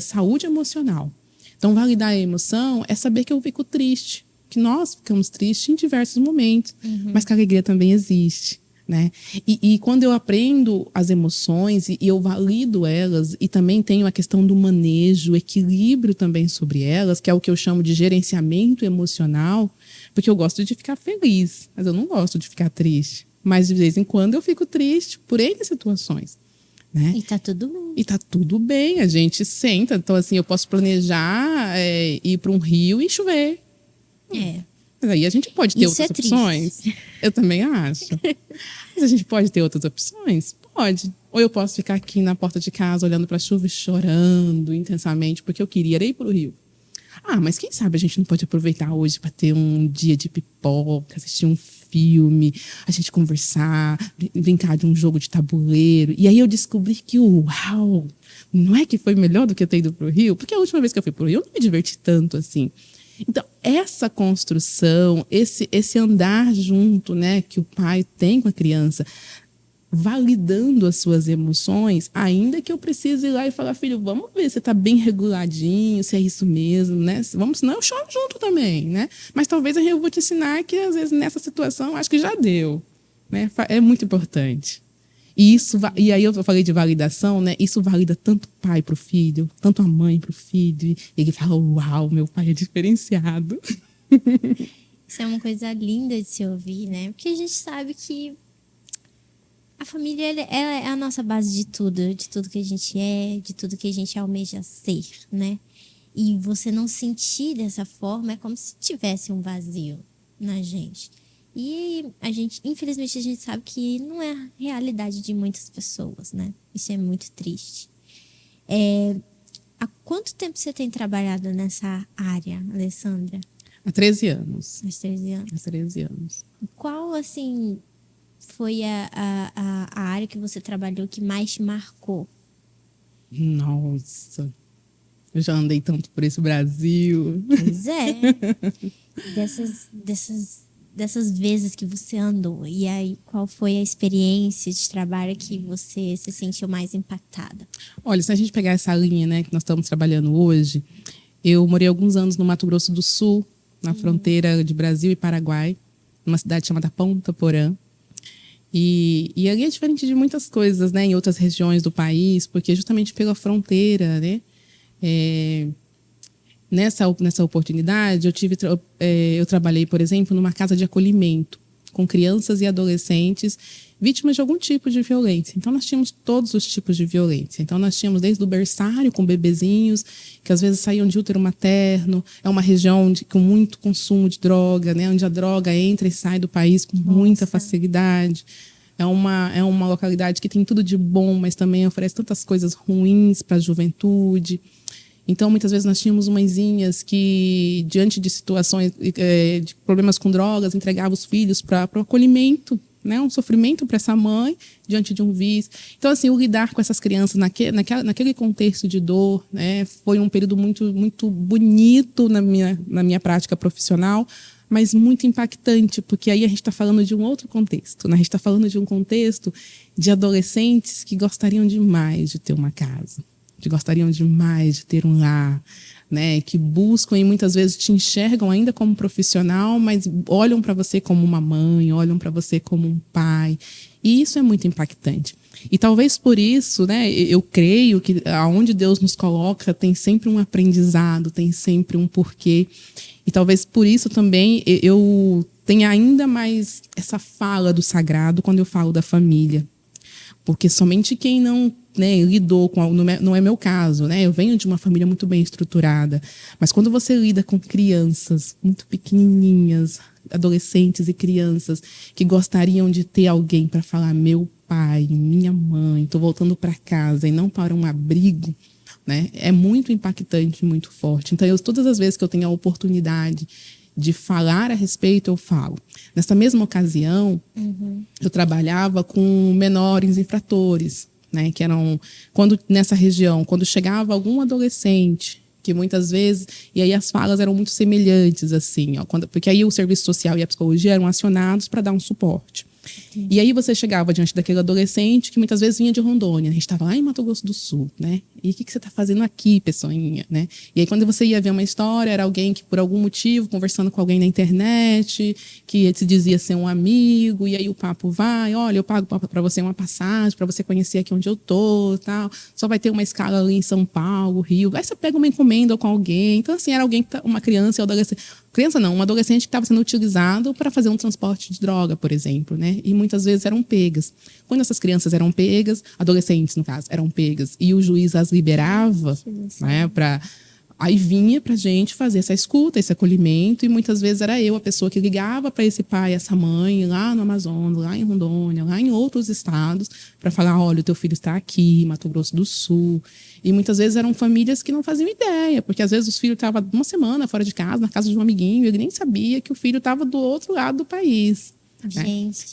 saúde emocional. Então, validar a emoção é saber que eu fico triste, que nós ficamos tristes em diversos momentos, mas que a alegria também existe. Né? E quando eu aprendo as emoções e eu valido elas, e também tenho a questão do manejo, equilíbrio também sobre elas, que é o que eu chamo de gerenciamento emocional, porque eu gosto de ficar feliz, mas eu não gosto de ficar triste. Mas de vez em quando eu fico triste por N situações. Né? E tá tudo bem. E tá tudo bem, a gente senta. Então, assim, eu posso planejar ir para um rio e chover. Mas aí a gente pode ter outras opções. Eu também acho. Mas a gente pode ter outras opções? Pode. Ou eu posso ficar aqui na porta de casa olhando para a chuva e chorando intensamente porque eu queria ir para o rio. Mas quem sabe a gente não pode aproveitar hoje para ter um dia de pipoca, assistir um filme, a gente conversar, brincar de um jogo de tabuleiro. E aí eu descobri que, uau, não é que foi melhor do que eu ter ido para o rio? Porque a última vez que eu fui para o rio eu não me diverti tanto assim. Então, essa construção, esse andar junto, né, que o pai tem com a criança, validando as suas emoções, ainda que eu precise ir lá e falar, filho, vamos ver se está bem reguladinho, se é isso mesmo, né? Senão eu choro junto também, né? Mas talvez eu vou te ensinar que, às vezes, nessa situação, acho que já deu. Né? É muito importante. E aí eu falei de validação, né? Isso valida tanto o pai para o filho, tanto a mãe para o filho. E ele fala, uau, meu pai é diferenciado. Isso é uma coisa linda de se ouvir, né? Porque a gente sabe que a família ela é a nossa base de tudo que a gente é, de tudo que a gente almeja ser, né? e você não sentir dessa forma, é como se tivesse um vazio na gente. E infelizmente, a gente sabe que não é a realidade de muitas pessoas, né? Isso é muito triste. Há quanto tempo você tem trabalhado nessa área, Alessandra? Há 13 anos. Há 13 anos. Há 13 anos. Qual, assim, foi a área que você trabalhou que mais te marcou? Nossa, eu já andei tanto por esse Brasil. Pois é. Dessas vezes que você andou. E aí, qual foi a experiência de trabalho que você se sentiu mais impactada? Olha, se a gente pegar essa linha, né, que nós estamos trabalhando hoje, eu morei alguns anos no Mato Grosso do Sul, na fronteira de Brasil e Paraguai, numa cidade chamada Ponta Porã. E ali é diferente de muitas coisas, né, em outras regiões do país, porque justamente pela fronteira, né, nessa oportunidade eu trabalhei, por exemplo, numa casa de acolhimento com crianças e adolescentes vítimas de algum tipo de violência. Então nós tínhamos todos os tipos de violência. Então nós tínhamos desde o berçário com bebezinhos que às vezes saíam de útero materno. É uma região com muito consumo de droga, né, onde a droga entra e sai do país com muita facilidade. É uma localidade que tem tudo de bom, mas também oferece tantas coisas ruins para a juventude. Então, muitas vezes nós tínhamos mãezinhas que, diante de situações de problemas com drogas, entregavam os filhos para o acolhimento, né? Um sofrimento para essa mãe diante de um vício. Então, assim, o lidar com essas crianças naquele contexto de dor, né, foi um período muito, muito bonito na minha prática profissional, mas muito impactante, porque aí a gente está falando de um outro contexto, né? A gente está falando de um contexto de adolescentes que gostariam demais de ter uma casa, que gostariam demais de ter um lar, né? Que buscam e muitas vezes te enxergam ainda como profissional, mas olham para você como uma mãe, olham para você como um pai. E isso é muito impactante. E talvez por isso, né, eu creio que aonde Deus nos coloca tem sempre um aprendizado, tem sempre um porquê. E talvez por isso também eu tenha ainda mais essa fala do sagrado quando eu falo da família. Porque somente quem não, né, lidou com... Não é meu caso, né? Eu venho de uma família muito bem estruturada. Mas quando você lida com crianças muito pequenininhas, adolescentes e crianças que gostariam de ter alguém para falar meu pai, minha mãe, estou voltando para casa e não para um abrigo, né? É muito impactante, muito forte. Então, todas as vezes que eu tenho a oportunidade de falar a respeito, eu falo. Nessa mesma ocasião, eu trabalhava com menores infratores, né, que eram, nessa região, quando chegava algum adolescente, que muitas vezes, e aí as falas eram muito semelhantes, assim, ó, porque aí o serviço social e a psicologia eram acionados para dar um suporte. E aí você chegava diante daquele adolescente que muitas vezes vinha de Rondônia. A gente estava lá em Mato Grosso do Sul, né? E o que você está fazendo aqui, pessoinha, né? E aí quando você ia ver uma história, era alguém que por algum motivo, conversando com alguém na internet, que se dizia ser um amigo, e aí o papo vai, olha, eu pago para você uma passagem, para você conhecer aqui onde eu tô, tal. Só vai ter uma escala ali em São Paulo, Rio. Aí você pega uma encomenda com alguém. Então, assim, era alguém, uma criança ou adolescente. Criança não, um adolescente que estava sendo utilizado para fazer um transporte de droga, por exemplo, né? E muitas vezes eram pegas. Quando essas crianças eram pegas, adolescentes, no caso, eram pegas, e o juiz as liberava, né, aí vinha pra gente fazer essa escuta, esse acolhimento, e muitas vezes era eu a pessoa que ligava para esse pai, essa mãe, lá no Amazonas, lá em Rondônia, lá em outros estados, para falar, olha, o teu filho está aqui, Mato Grosso do Sul. E muitas vezes eram famílias que não faziam ideia, porque às vezes os filhos estavam uma semana fora de casa, na casa de um amiguinho, e ele nem sabia que o filho estava do outro lado do país. Gente.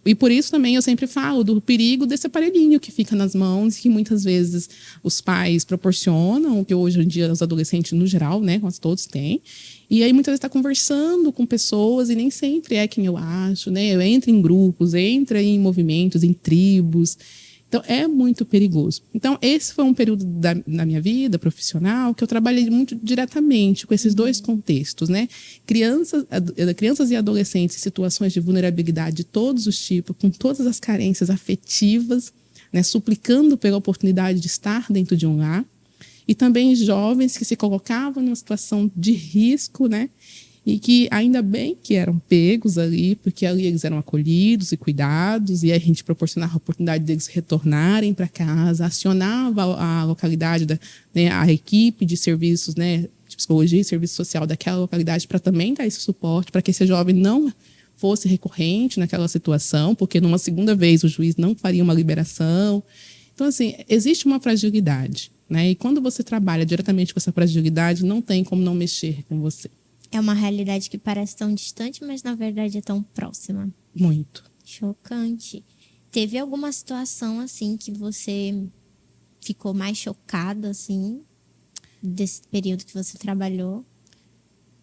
E por isso também eu sempre falo do perigo desse aparelhinho que fica nas mãos, que muitas vezes os pais proporcionam, que hoje em dia os adolescentes no geral, né, quase todos têm. E aí muitas vezes está conversando com pessoas e nem sempre é quem eu acho, né? Eu entro em grupos, entro em movimentos, em tribos. Então, é muito perigoso. Então, esse foi um período na minha vida profissional que eu trabalhei muito diretamente com esses dois contextos, né? Crianças e adolescentes em situações de vulnerabilidade de todos os tipos, com todas as carências afetivas, né? Suplicando pela oportunidade de estar dentro de um lar. E também jovens que se colocavam numa situação de risco, né? e que ainda bem que eram pegos ali, porque ali eles eram acolhidos e cuidados, e a gente proporcionava a oportunidade deles retornarem para casa, acionava a localidade, né, a equipe de serviços, né, de psicologia e serviço social daquela localidade para também dar esse suporte, para que esse jovem não fosse recorrente naquela situação, porque numa segunda vez o juiz não faria uma liberação. Então, assim, existe uma fragilidade, né? E quando você trabalha diretamente com essa fragilidade, não tem como não mexer com você. É uma realidade que parece tão distante, mas na verdade é tão próxima. Muito. Chocante. Teve alguma situação, assim, que você ficou mais chocada, assim, desse período que você trabalhou?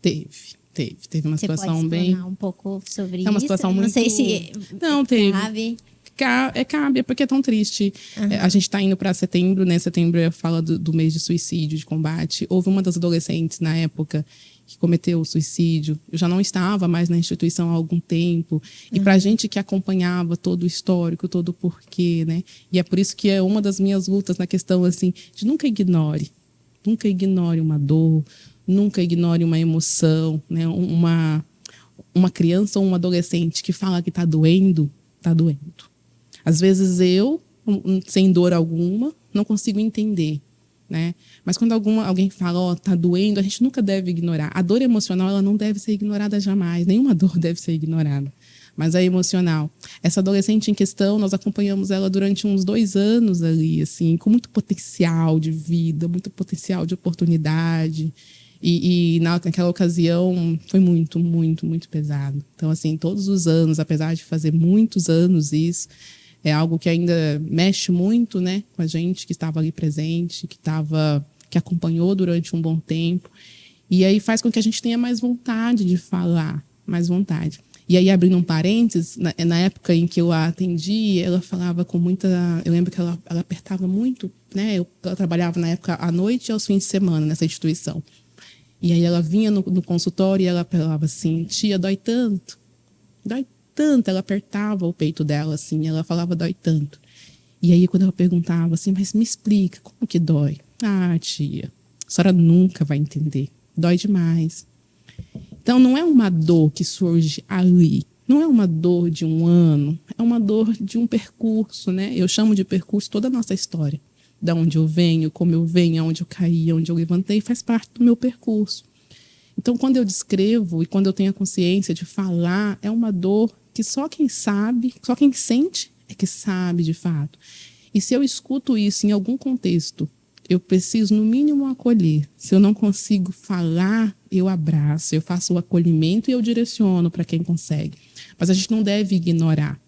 Teve uma Você situação pode bem... explanar um pouco sobre É uma isso? situação muito... Não sei se Não, teve. cabe. Cabe, porque é tão triste. A gente está indo para setembro, né? Setembro fala do mês de suicídio, de combate. Houve uma das adolescentes na época que cometeu o suicídio. Eu já não estava mais na instituição há algum tempo. E para a gente que acompanhava todo o histórico, todo o porquê, né? E é por isso que é uma das minhas lutas na questão, assim, de nunca ignore. Nunca ignore uma dor, nunca ignore uma emoção, né? Uma criança ou um adolescente que fala que está doendo, está doendo. Às vezes eu, sem dor alguma, não consigo entender, né? Mas quando alguém fala, ó, tá doendo, a gente nunca deve ignorar. A dor emocional, ela não deve ser ignorada jamais. Nenhuma dor deve ser ignorada. Mas a emocional. Essa adolescente em questão, nós acompanhamos ela durante uns 2 anos ali, assim, com muito potencial de vida, muito potencial de oportunidade. E naquela ocasião foi muito, muito, muito pesado. Então, assim, todos os anos, apesar de fazer muitos anos isso, é algo que ainda mexe muito, né, com a gente que estava ali presente, que acompanhou durante um bom tempo. E aí faz com que a gente tenha mais vontade de falar, mais vontade. E aí, abrindo um parênteses, na época em que eu a atendi, ela falava com muita... Eu lembro que ela apertava muito, né? Ela trabalhava na época à noite e aos fins de semana nessa instituição. E aí ela vinha no consultório e ela falava assim, tia, dói tanto. Dói tanto. Ela apertava o peito dela, assim, ela falava, dói tanto. E aí, quando ela perguntava assim, mas me explica, como que dói? Ah, tia, a senhora nunca vai entender. Dói demais. Então, não é uma dor que surge ali. Não é uma dor de um ano. É uma dor de um percurso, né? Eu chamo de percurso toda a nossa história. Da onde eu venho, como eu venho, aonde eu caí, aonde eu levantei, faz parte do meu percurso. Então, quando eu descrevo e quando eu tenho a consciência de falar, é uma dor que só quem sabe, só quem sente é que sabe de fato. E se eu escuto isso em algum contexto, eu preciso, no mínimo, acolher. Se eu não consigo falar, eu abraço, eu faço o acolhimento e eu direciono para quem consegue. Mas a gente não deve ignorar.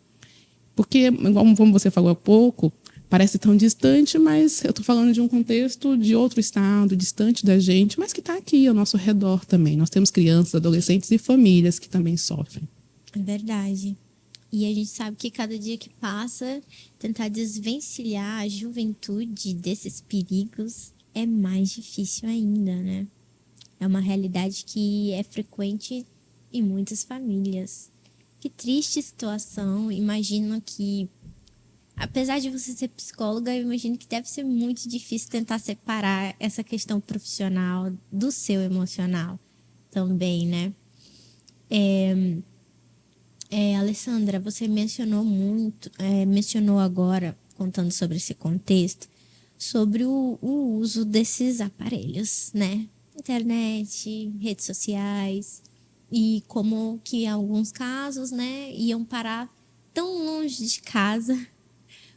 Porque, como você falou há pouco, parece tão distante, mas eu estou falando de um contexto de outro estado, distante da gente, mas que está aqui ao nosso redor também. Nós temos crianças, adolescentes e famílias que também sofrem. É verdade. E a gente sabe que cada dia que passa, tentar desvencilhar a juventude desses perigos é mais difícil ainda, né? É uma realidade que é frequente em muitas famílias. Que triste situação. Imagino que, apesar de você ser psicóloga, eu imagino que deve ser muito difícil tentar separar essa questão profissional do seu emocional também, né? Alessandra, você mencionou agora, contando sobre esse contexto, sobre o uso desses aparelhos, né? Internet, redes sociais, e como que em alguns casos, né, iam parar tão longe de casa,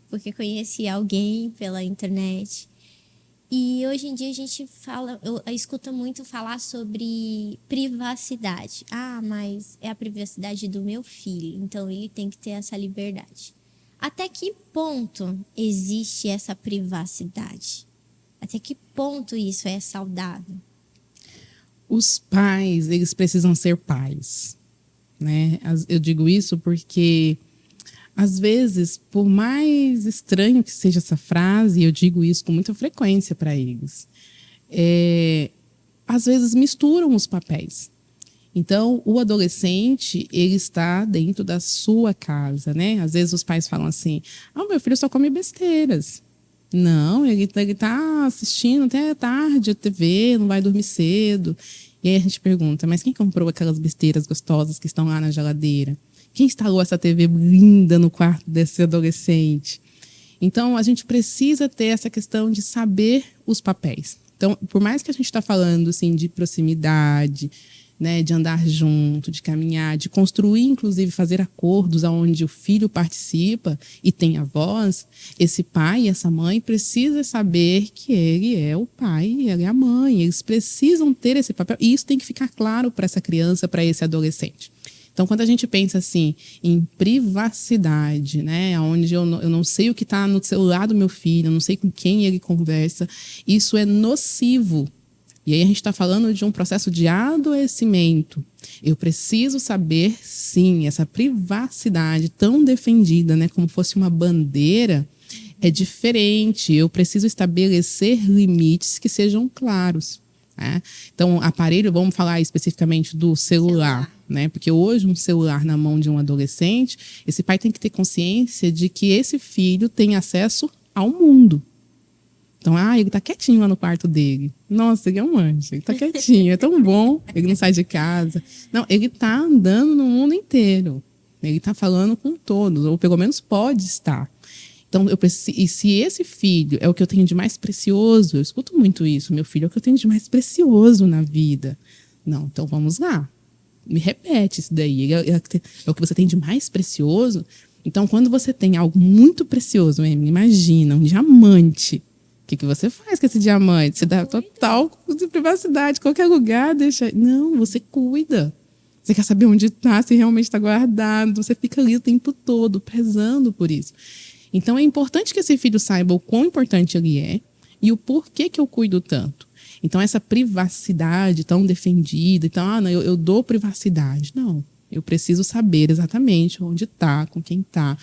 porque conhecia alguém pela internet. E hoje em dia a gente escuta muito falar sobre privacidade. Ah, mas é a privacidade do meu filho, então ele tem que ter essa liberdade. Até que ponto existe essa privacidade? Até que ponto isso é saudável? Os pais, eles precisam ser pais, né? Eu digo isso porque, às vezes, por mais estranho que seja essa frase, eu digo isso com muita frequência para eles, às vezes misturam os papéis. Então, o adolescente, ele está dentro da sua casa, né? Às vezes os pais falam assim, meu filho só come besteiras. Não, ele tá assistindo até tarde a TV, não vai dormir cedo. E aí a gente pergunta, mas quem comprou aquelas besteiras gostosas que estão lá na geladeira? Quem instalou essa TV linda no quarto desse adolescente? Então, a gente precisa ter essa questão de saber os papéis. Então, por mais que a gente está falando assim, de proximidade, né, de andar junto, de caminhar, de construir, inclusive, fazer acordos onde o filho participa e tem a voz, esse pai e essa mãe precisam saber que ele é o pai e ela é a mãe. Eles precisam ter esse papel e isso tem que ficar claro para essa criança, para esse adolescente. Então, quando a gente pensa assim em privacidade, né, onde eu não sei o que está no celular do meu filho, eu não sei com quem ele conversa, isso é nocivo. E aí a gente está falando de um processo de adoecimento. Eu preciso saber, sim, essa privacidade tão defendida, né, como fosse uma bandeira, é diferente. Eu preciso estabelecer limites que sejam claros. Né? Então, aparelho, vamos falar especificamente do celular. Né? Porque hoje um celular na mão de um adolescente, esse pai tem que ter consciência de que esse filho tem acesso ao mundo. Então, ele tá quietinho lá no quarto dele. Nossa, ele é um anjo, ele tá quietinho, é tão bom, ele não sai de casa. Não, ele tá andando no mundo inteiro. Ele tá falando com todos, ou pelo menos pode estar. Então, e se esse filho é o que eu tenho de mais precioso, eu escuto muito isso, meu filho é o que eu tenho de mais precioso na vida. Não, então vamos lá. Me repete isso daí. É o que você tem de mais precioso. Então, quando você tem algo muito precioso, imagina, um diamante. O que você faz com esse diamante? Você dá total privacidade, qualquer lugar, deixa. Não, você cuida. Você quer saber onde está, se realmente está guardado. Você fica ali o tempo todo, prezando por isso. Então, é importante que esse filho saiba o quão importante ele é e o porquê que eu cuido tanto. Então, essa privacidade tão defendida, então, não, eu dou privacidade. Não, eu preciso saber exatamente onde está, com quem está,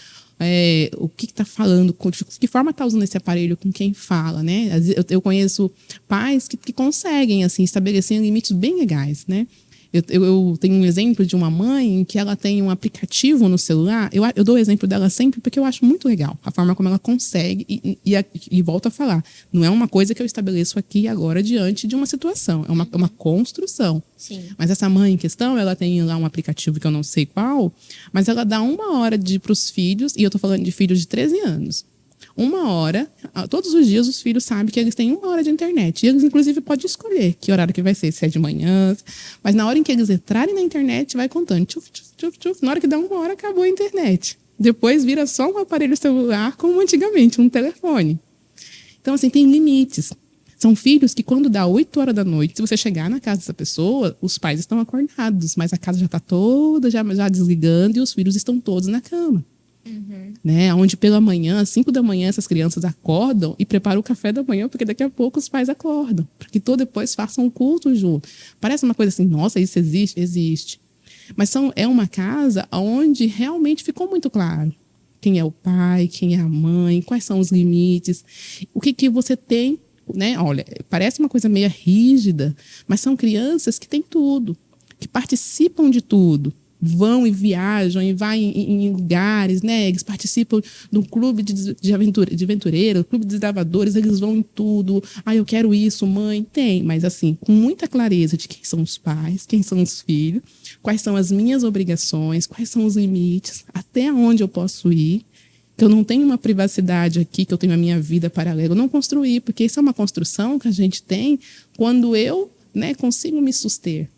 o que está falando, de que forma está usando esse aparelho, com quem fala, né? Eu conheço pais que conseguem, assim, estabelecer limites bem legais, né? Eu tenho um exemplo de uma mãe em que ela tem um aplicativo no celular. Eu dou o exemplo dela sempre porque eu acho muito legal a forma como ela consegue e volto a falar. Não é uma coisa que eu estabeleço aqui agora diante de uma situação. É uma construção. Sim. Mas essa mãe em questão, ela tem lá um aplicativo que eu não sei qual, mas ela dá 1 hora para os filhos, e eu estou falando de filhos de 13 anos. 1 hora, todos os dias os filhos sabem que eles têm 1 hora de internet. E eles, inclusive, podem escolher que horário que vai ser, se é de manhã. Mas na hora em que eles entrarem na internet, vai contando. Tchuf, tchuf, tchuf, tchuf. Na hora que dá 1 hora, acabou a internet. Depois vira só um aparelho celular, como antigamente, um telefone. Então, assim, tem limites. São filhos que, quando dá 8 horas da noite, se você chegar na casa dessa pessoa, os pais estão acordados, mas a casa já está toda já desligando e os filhos estão todos na cama. Uhum. Né? Onde pela manhã, às 5 da manhã, essas crianças acordam e preparam o café da manhã, porque daqui a pouco os pais acordam, para que depois façam um culto junto. Parece uma coisa assim, nossa, isso existe? Existe. Mas é uma casa onde realmente ficou muito claro quem é o pai, quem é a mãe, quais são os limites, o que você tem, né? Olha, parece uma coisa meio rígida, mas são crianças que têm tudo, que participam de tudo. Vão e viajam e vai em lugares, né? Eles participam de um clube de aventureiros, clube de desbravadores, eles vão em tudo. Eu quero isso, mãe. Tem, mas assim, com muita clareza de quem são os pais, quem são os filhos, quais são as minhas obrigações, quais são os limites, até onde eu posso ir, que eu não tenho uma privacidade aqui, que eu tenho a minha vida paralela. Eu não construí, porque isso é uma construção que a gente tem quando eu, né, consigo me suster.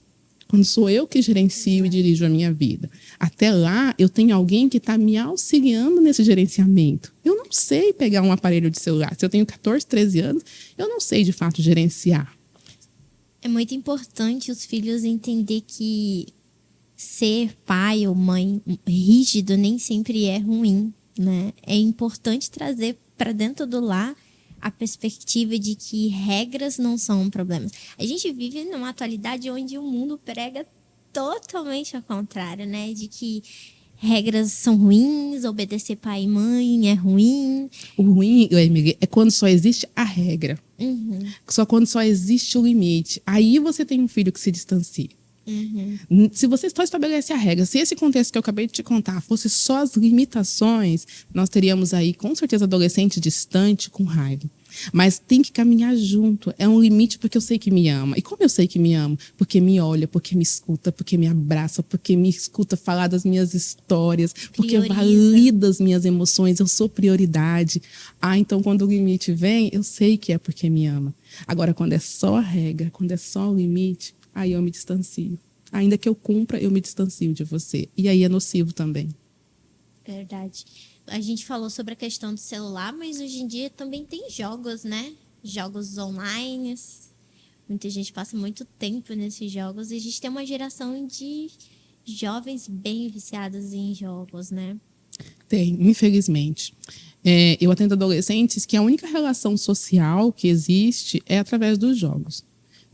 Quando sou eu que gerencio e dirijo a minha vida. Até lá, eu tenho alguém que está me auxiliando nesse gerenciamento. Eu não sei pegar um aparelho de celular. Se eu tenho 14, 13 anos, eu não sei, de fato, gerenciar. É muito importante os filhos entender que ser pai ou mãe rígido nem sempre é ruim, né? É importante trazer para dentro do lar a perspectiva de que regras não são problemas. A gente vive numa atualidade onde o mundo prega totalmente ao contrário, né? De que regras são ruins, obedecer pai e mãe é ruim. O ruim, Emily, é quando só existe a regra. Uhum. Só quando só existe o limite. Aí você tem um filho que se distancia. Se você só estabelece a regra, se esse contexto que eu acabei de te contar fosse só as limitações, nós teríamos aí, com certeza, adolescente distante com raiva. Mas tem que caminhar junto. É um limite porque eu sei que me ama. E como eu sei que me ama? Porque me olha, porque me escuta, porque me abraça, porque me escuta falar das minhas histórias, porque valida as minhas emoções, eu sou prioridade. Então quando o limite vem, eu sei que é porque me ama. Agora, quando é só a regra, quando é só o limite, aí eu me distancio. Ainda que eu cumpra, eu me distancio de você. E aí é nocivo também. Verdade. A gente falou sobre a questão do celular, mas hoje em dia também tem jogos, né? Jogos online. Muita gente passa muito tempo nesses jogos e a gente tem uma geração de jovens bem viciados em jogos, né? Tem, infelizmente. Eu atendo adolescentes que a única relação social que existe é através dos jogos.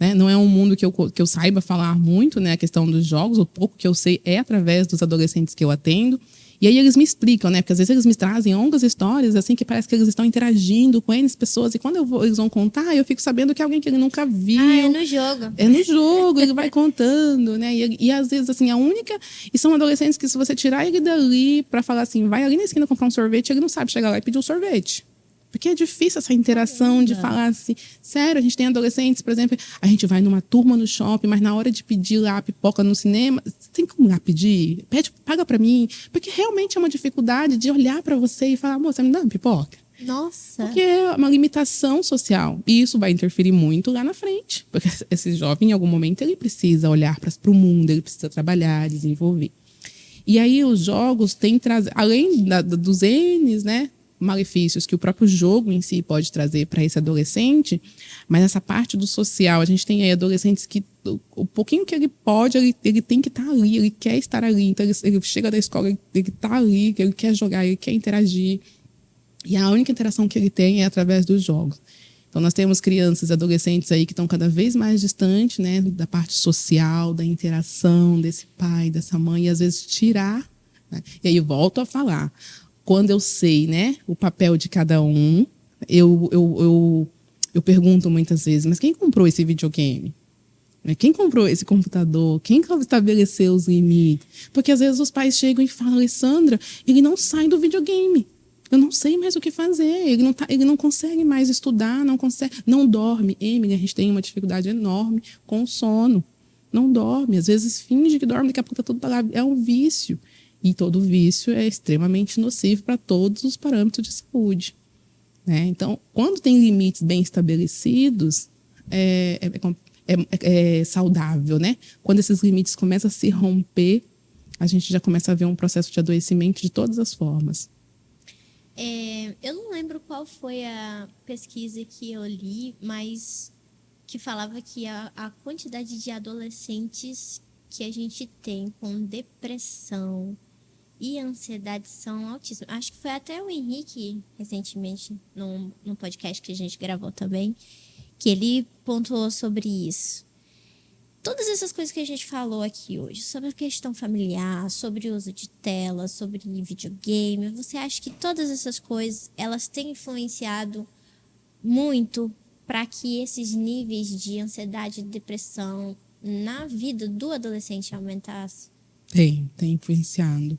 Né? Não é um mundo que eu saiba falar muito, né? A questão dos jogos, o pouco que eu sei é através dos adolescentes que eu atendo. E aí eles me explicam, né? Porque às vezes eles me trazem longas histórias, assim, que parece que eles estão interagindo com N pessoas. E quando eles vão contar, eu fico sabendo que é alguém que ele nunca viu. É no jogo. É no jogo, ele vai contando, né? E às vezes, assim, a única... E são adolescentes que se você tirar ele dali pra falar assim, vai ali na esquina comprar um sorvete, ele não sabe chegar lá e pedir um sorvete. Porque é difícil essa interação de falar assim, sério, a gente tem adolescentes, por exemplo, a gente vai numa turma no shopping, mas na hora de pedir lá a pipoca no cinema, você tem como lá pedir? Pede, paga pra mim. Porque realmente é uma dificuldade de olhar pra você e falar, moça, me dá uma pipoca? Nossa. Porque é uma limitação social. E isso vai interferir muito lá na frente. Porque esse jovem, em algum momento, ele precisa olhar para o mundo, ele precisa trabalhar, desenvolver. E aí os jogos têm trazer, além dos N's, né? Malefícios que o próprio jogo em si pode trazer para esse adolescente, mas essa parte do social, a gente tem aí adolescentes que o pouquinho que ele pode, ele tem que estar ali, ele quer estar ali, então ele chega da escola, ele está ali, ele quer jogar, ele quer interagir, e a única interação que ele tem é através dos jogos. Então nós temos crianças e adolescentes aí que estão cada vez mais distantes, né, da parte social, da interação desse pai, dessa mãe, e às vezes tirar, né? E aí eu volto a falar, quando eu sei, né, o papel de cada um, eu pergunto muitas vezes, mas quem comprou esse videogame? Quem comprou esse computador? Quem estabeleceu os limites? Porque às vezes os pais chegam e falam, Alessandra, ele não sai do videogame. Eu não sei mais o que fazer. Ele não consegue mais estudar, não dorme. Emily, a gente tem uma dificuldade enorme com o sono. Não dorme. Às vezes finge que dorme, daqui a pouco está tudo parado. É um vício. E todo vício é extremamente nocivo para todos os parâmetros de saúde. Né? Então, quando tem limites bem estabelecidos, é saudável. Né? Quando esses limites começam a se romper, a gente já começa a ver um processo de adoecimento de todas as formas. Eu não lembro qual foi a pesquisa que eu li, mas que falava que a quantidade de adolescentes que a gente tem com depressão e ansiedade são altíssimas. Acho que foi até o Henrique, recentemente, num podcast que a gente gravou também, que ele pontuou sobre isso. Todas essas coisas que a gente falou aqui hoje, sobre a questão familiar, sobre o uso de tela, sobre videogame, você acha que todas essas coisas, elas têm influenciado muito para que esses níveis de ansiedade e depressão na vida do adolescente aumentassem? Tem influenciado.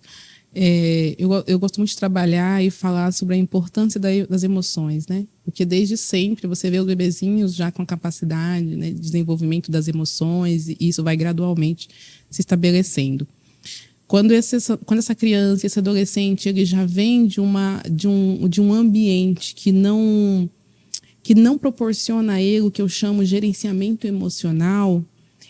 Eu gosto muito de trabalhar e falar sobre a importância das emoções, né? Porque desde sempre você vê os bebezinhos já com a capacidade, né, de desenvolvimento das emoções e isso vai gradualmente se estabelecendo. Quando essa criança, esse adolescente, ele já vem de um ambiente que não proporciona a ele o que eu chamo de gerenciamento emocional,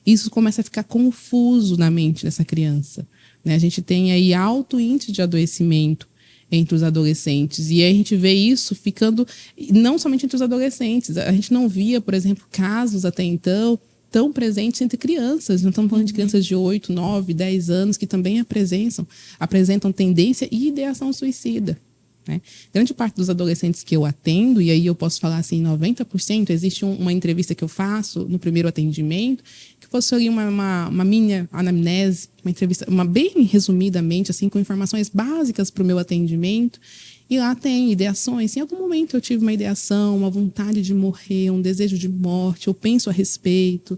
isso começa a ficar confuso na mente dessa criança. Né? A gente tem aí alto índice de adoecimento entre os adolescentes. E aí a gente vê isso ficando, não somente entre os adolescentes. A gente não via, por exemplo, casos até então tão presentes entre crianças. Não estamos falando de crianças de 8, 9, 10 anos que também apresentam tendência e ideação suicida. Né? Grande parte dos adolescentes que eu atendo, e aí eu posso falar assim, 90%, existe uma entrevista que eu faço no primeiro atendimento, que fosse ali uma mini anamnese, uma entrevista, bem resumidamente, assim, com informações básicas para o meu atendimento, e lá tem ideações. Em algum momento eu tive uma ideação, uma vontade de morrer, um desejo de morte, eu penso a respeito,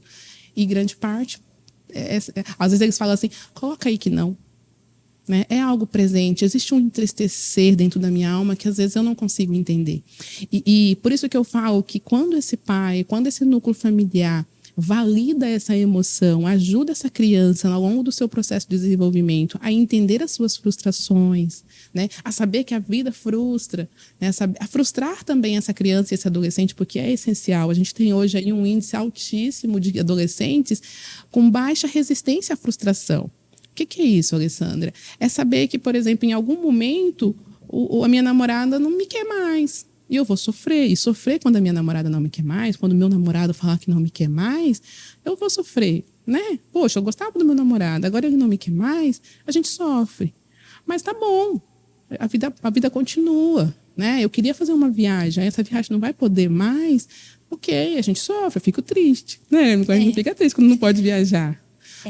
e grande parte Às vezes eles falam assim, coloca aí que não. Né? É algo presente, existe um entristecer dentro da minha alma que às vezes eu não consigo entender. E por isso que eu falo que quando esse pai, quando esse núcleo familiar valida essa emoção, ajuda essa criança ao longo do seu processo de desenvolvimento a entender as suas frustrações, né? A saber que a vida frustra, né? A frustrar também essa criança e esse adolescente, porque é essencial. A gente tem hoje aí um índice altíssimo de adolescentes com baixa resistência à frustração. O que é isso, Alessandra? É saber que, por exemplo, em algum momento a minha namorada não me quer mais. E eu vou sofrer. E sofrer quando a minha namorada não me quer mais, quando o meu namorado falar que não me quer mais, eu vou sofrer, né? Poxa, eu gostava do meu namorado, agora ele não me quer mais, a gente sofre. Mas tá bom, a vida continua, né? Eu queria fazer uma viagem, essa viagem não vai poder mais, ok, a gente sofre, eu fico triste, né? A gente não fica triste quando não pode viajar.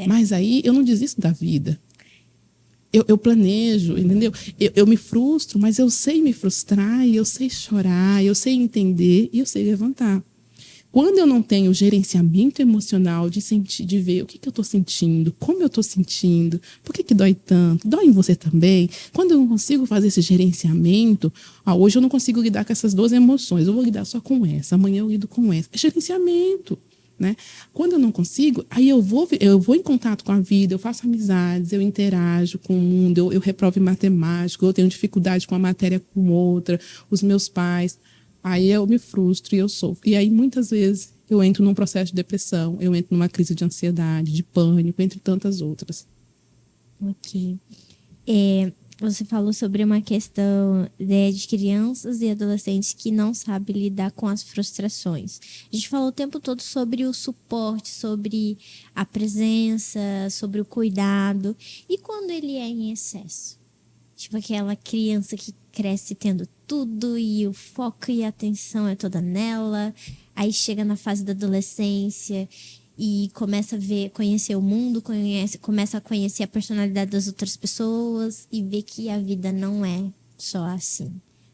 Mas aí eu não desisto da vida. Eu planejo, entendeu? Eu me frustro, mas eu sei me frustrar, e eu sei chorar, eu sei entender e eu sei levantar. Quando eu não tenho gerenciamento emocional de sentir, de ver o que eu estou sentindo, como eu estou sentindo, por que dói tanto, dói em você também. Quando eu não consigo fazer esse gerenciamento, hoje eu não consigo lidar com essas duas emoções, eu vou lidar só com essa, amanhã eu lido com essa. É gerenciamento. Né? Quando eu não consigo, aí eu vou em contato com a vida, eu faço amizades, eu interajo com o mundo, eu reprovo em matemática, eu tenho dificuldade com a matéria com outra, os meus pais. Aí eu me frustro e eu sofro. E aí muitas vezes eu entro num processo de depressão, eu entro numa crise de ansiedade, de pânico, entre tantas outras. Ok. Você falou sobre uma questão de crianças e adolescentes que não sabem lidar com as frustrações. A gente falou o tempo todo sobre o suporte, sobre a presença, sobre o cuidado. E quando ele é em excesso? Tipo aquela criança que cresce tendo tudo e o foco e a atenção é toda nela. Aí chega na fase da adolescência e começa a conhecer o mundo, começa a conhecer a personalidade das outras pessoas e ver que a vida não é só assim.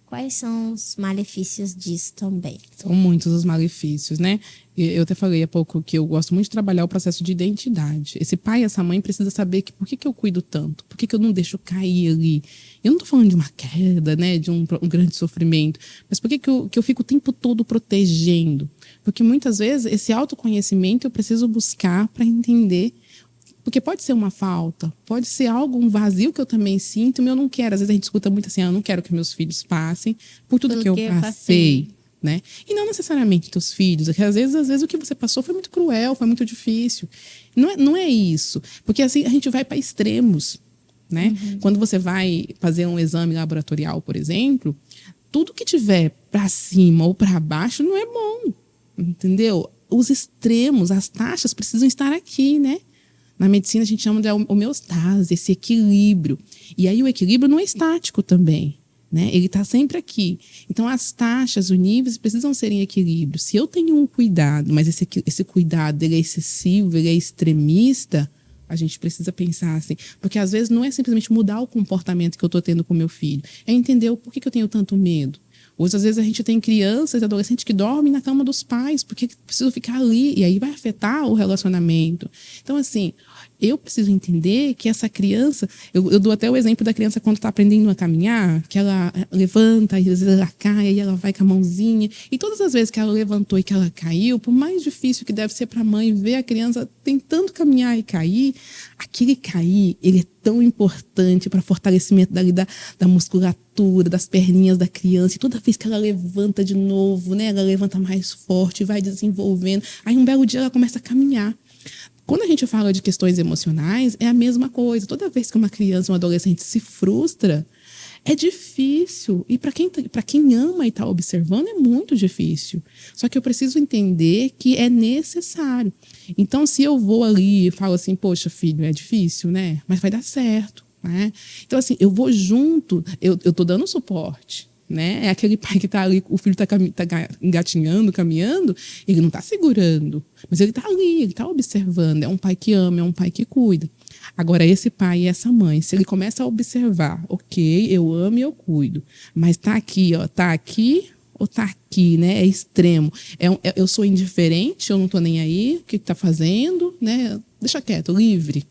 Quais são os malefícios disso também? São muitos os malefícios, né? Eu até falei há pouco que eu gosto muito de trabalhar o processo de identidade. Esse pai e essa mãe precisam saber que por que eu cuido tanto? Por que eu não deixo cair ali? Eu não estou falando de uma queda, né? De um grande sofrimento. Mas por que eu fico o tempo todo protegendo? Porque muitas vezes esse autoconhecimento eu preciso buscar para entender. Porque pode ser uma falta, pode ser algo, um vazio que eu também sinto, mas eu não quero. Às vezes a gente escuta muito assim, eu não quero que meus filhos passem por tudo que eu passei. Né? E não necessariamente teus filhos, porque às vezes o que você passou foi muito cruel, foi muito difícil. Não é isso, porque assim a gente vai para extremos. Né? Uhum. Quando você vai fazer um exame laboratorial, por exemplo, tudo que tiver para cima ou para baixo não é bom, entendeu? Os extremos, as taxas precisam estar aqui, né? Na medicina, a gente chama de homeostase, esse equilíbrio. E aí o equilíbrio não é estático também, né? Ele está sempre aqui. Então, as taxas, os níveis precisam ser em equilíbrio. Se eu tenho um cuidado, mas esse cuidado ele é excessivo, ele é extremista, a gente precisa pensar assim. Porque, às vezes, não é simplesmente mudar o comportamento que eu estou tendo com meu filho. É entender o porquê que eu tenho tanto medo. Hoje, às vezes, a gente tem crianças e adolescentes que dormem na cama dos pais porque precisam ficar ali. E aí vai afetar o relacionamento. Então, assim, eu preciso entender que essa criança... Eu dou até o exemplo da criança quando está aprendendo a caminhar, que ela levanta, e às vezes ela cai, e ela vai com a mãozinha. E todas as vezes que ela levantou e que ela caiu, por mais difícil que deve ser para a mãe ver a criança tentando caminhar e cair, aquele cair, ele é tão importante para fortalecimento da musculatura, das perninhas da criança. E toda vez que ela levanta de novo, né, ela levanta mais forte, vai desenvolvendo. Aí um belo dia ela começa a caminhar. Quando a gente fala de questões emocionais, é a mesma coisa. Toda vez que uma criança, um adolescente se frustra, é difícil. E para quem ama e está observando, é muito difícil. Só que eu preciso entender que é necessário. Então, se eu vou ali e falo assim, poxa, filho, é difícil, né? Mas vai dar certo, né? Então, assim, eu vou junto, eu estou dando suporte. Né? É aquele pai que está ali, o filho está engatinhando, caminhando, ele não está segurando, mas ele está ali, ele está observando. É um pai que ama, é um pai que cuida. Agora, esse pai e essa mãe, se ele começa a observar, ok, eu amo e eu cuido, mas está aqui, ó, tá aqui ou está aqui, né? É extremo. Eu sou indiferente, eu não estou nem aí, o que está fazendo, né? deixa quieto, livre.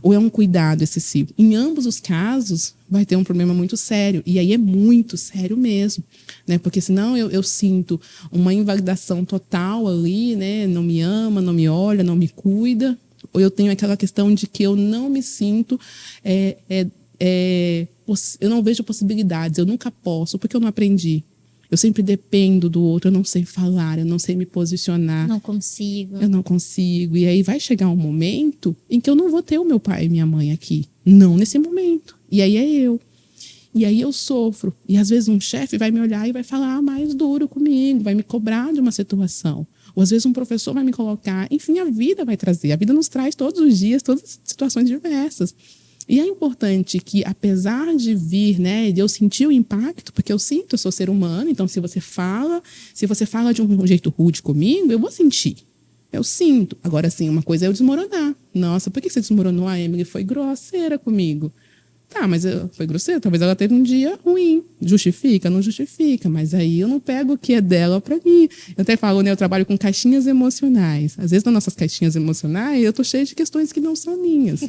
Ou é um cuidado excessivo. Em ambos os casos, vai ter um problema muito sério. E aí é muito sério mesmo, né? Porque senão eu sinto uma invalidação total ali, né? Não me ama, não me olha, não me cuida. Ou eu tenho aquela questão de que eu não me sinto... eu não vejo possibilidades, eu nunca posso, porque eu não aprendi. Eu sempre dependo do outro, eu não sei falar, eu não sei me posicionar. Não consigo. Eu não consigo. E aí vai chegar um momento em que eu não vou ter o meu pai e minha mãe aqui. Não nesse momento. E aí é eu. E aí eu sofro. E às vezes um chefe vai me olhar e vai falar mais duro comigo, vai me cobrar de uma situação. Ou às vezes um professor vai me colocar. Enfim, a vida vai trazer. A vida nos traz todos os dias, todas as situações diversas. E é importante que, apesar de vir, né, de eu sentir o impacto, porque eu sinto, eu sou ser humano, então se você fala de um jeito rude comigo, eu vou sentir. Eu sinto. Agora, sim, uma coisa é eu desmoronar. Nossa, por que você desmoronou? A Emily foi grosseira comigo. Tá, mas foi grosseira. Talvez ela teve um dia ruim. Justifica? Não justifica. Mas aí eu não pego o que é dela pra mim. Eu até falo, né? Eu trabalho com caixinhas emocionais. Às vezes, nas nossas caixinhas emocionais, eu tô cheia de questões que não são minhas.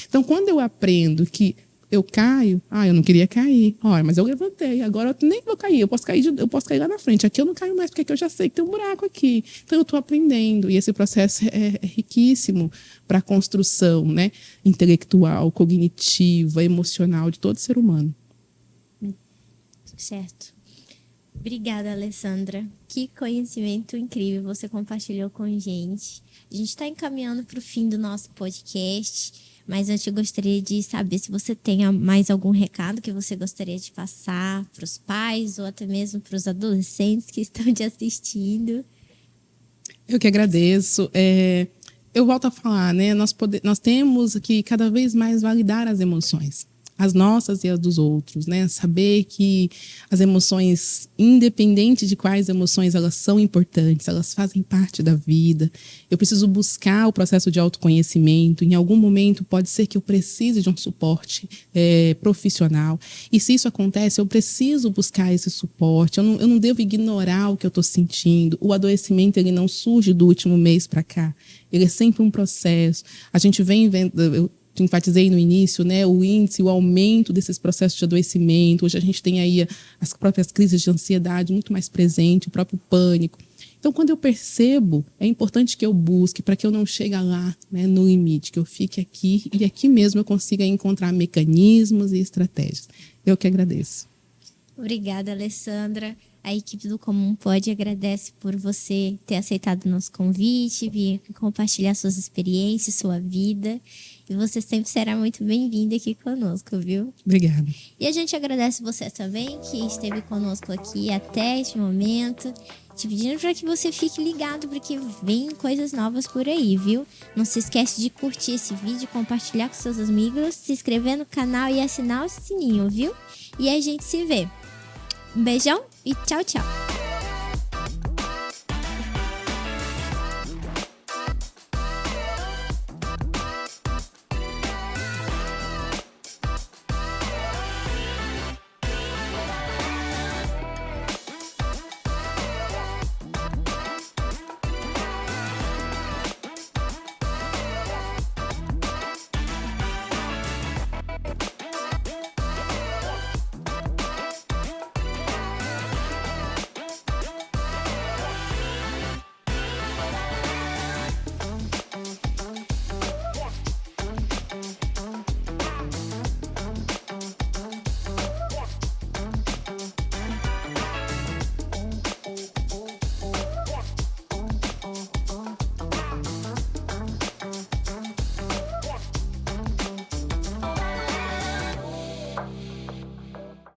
Então, quando eu aprendo que eu caio, eu não queria cair. Olha, mas eu levantei, agora eu nem vou cair, eu posso cair lá na frente. Aqui eu não caio mais, porque aqui eu já sei que tem um buraco aqui. Então eu estou aprendendo. E esse processo é riquíssimo para a construção, né, intelectual, cognitiva, emocional de todo ser humano. Certo. Obrigada, Alessandra. Que conhecimento incrível você compartilhou com a gente. A gente está encaminhando para o fim do nosso podcast. Mas antes eu gostaria de saber se você tem mais algum recado que você gostaria de passar para os pais ou até mesmo para os adolescentes que estão te assistindo. Eu que agradeço. Eu volto a falar, né? Nós temos que cada vez mais validar as emoções, as nossas e as dos outros, né? Saber que as emoções, independente de quais emoções, elas são importantes, elas fazem parte da vida. Eu preciso buscar o processo de autoconhecimento. Em algum momento pode ser que eu precise de um suporte profissional. E se isso acontece, eu preciso buscar esse suporte. Eu não devo ignorar o que eu estou sentindo. O adoecimento, ele não surge do último mês para cá. Ele é sempre um processo. A gente vem vendo... Eu enfatizei no início, né, o índice, o aumento desses processos de adoecimento. Hoje a gente tem aí as próprias crises de ansiedade muito mais presente, o próprio pânico. Então, quando eu percebo, é importante que eu busque para que eu não chegue lá, né, no limite, que eu fique aqui e aqui mesmo eu consiga encontrar mecanismos e estratégias. Eu que agradeço. Obrigada, Alessandra. A equipe do Comum Pode agradece por você ter aceitado o nosso convite, vir compartilhar suas experiências, sua vida. E você sempre será muito bem-vinda aqui conosco, viu? Obrigada. E a gente agradece você também que esteve conosco aqui até este momento, te pedindo para que você fique ligado, porque vem coisas novas por aí, viu? Não se esquece de curtir esse vídeo, compartilhar com seus amigos, se inscrever no canal e assinar o sininho, viu? E a gente se vê. Um beijão e tchau, tchau!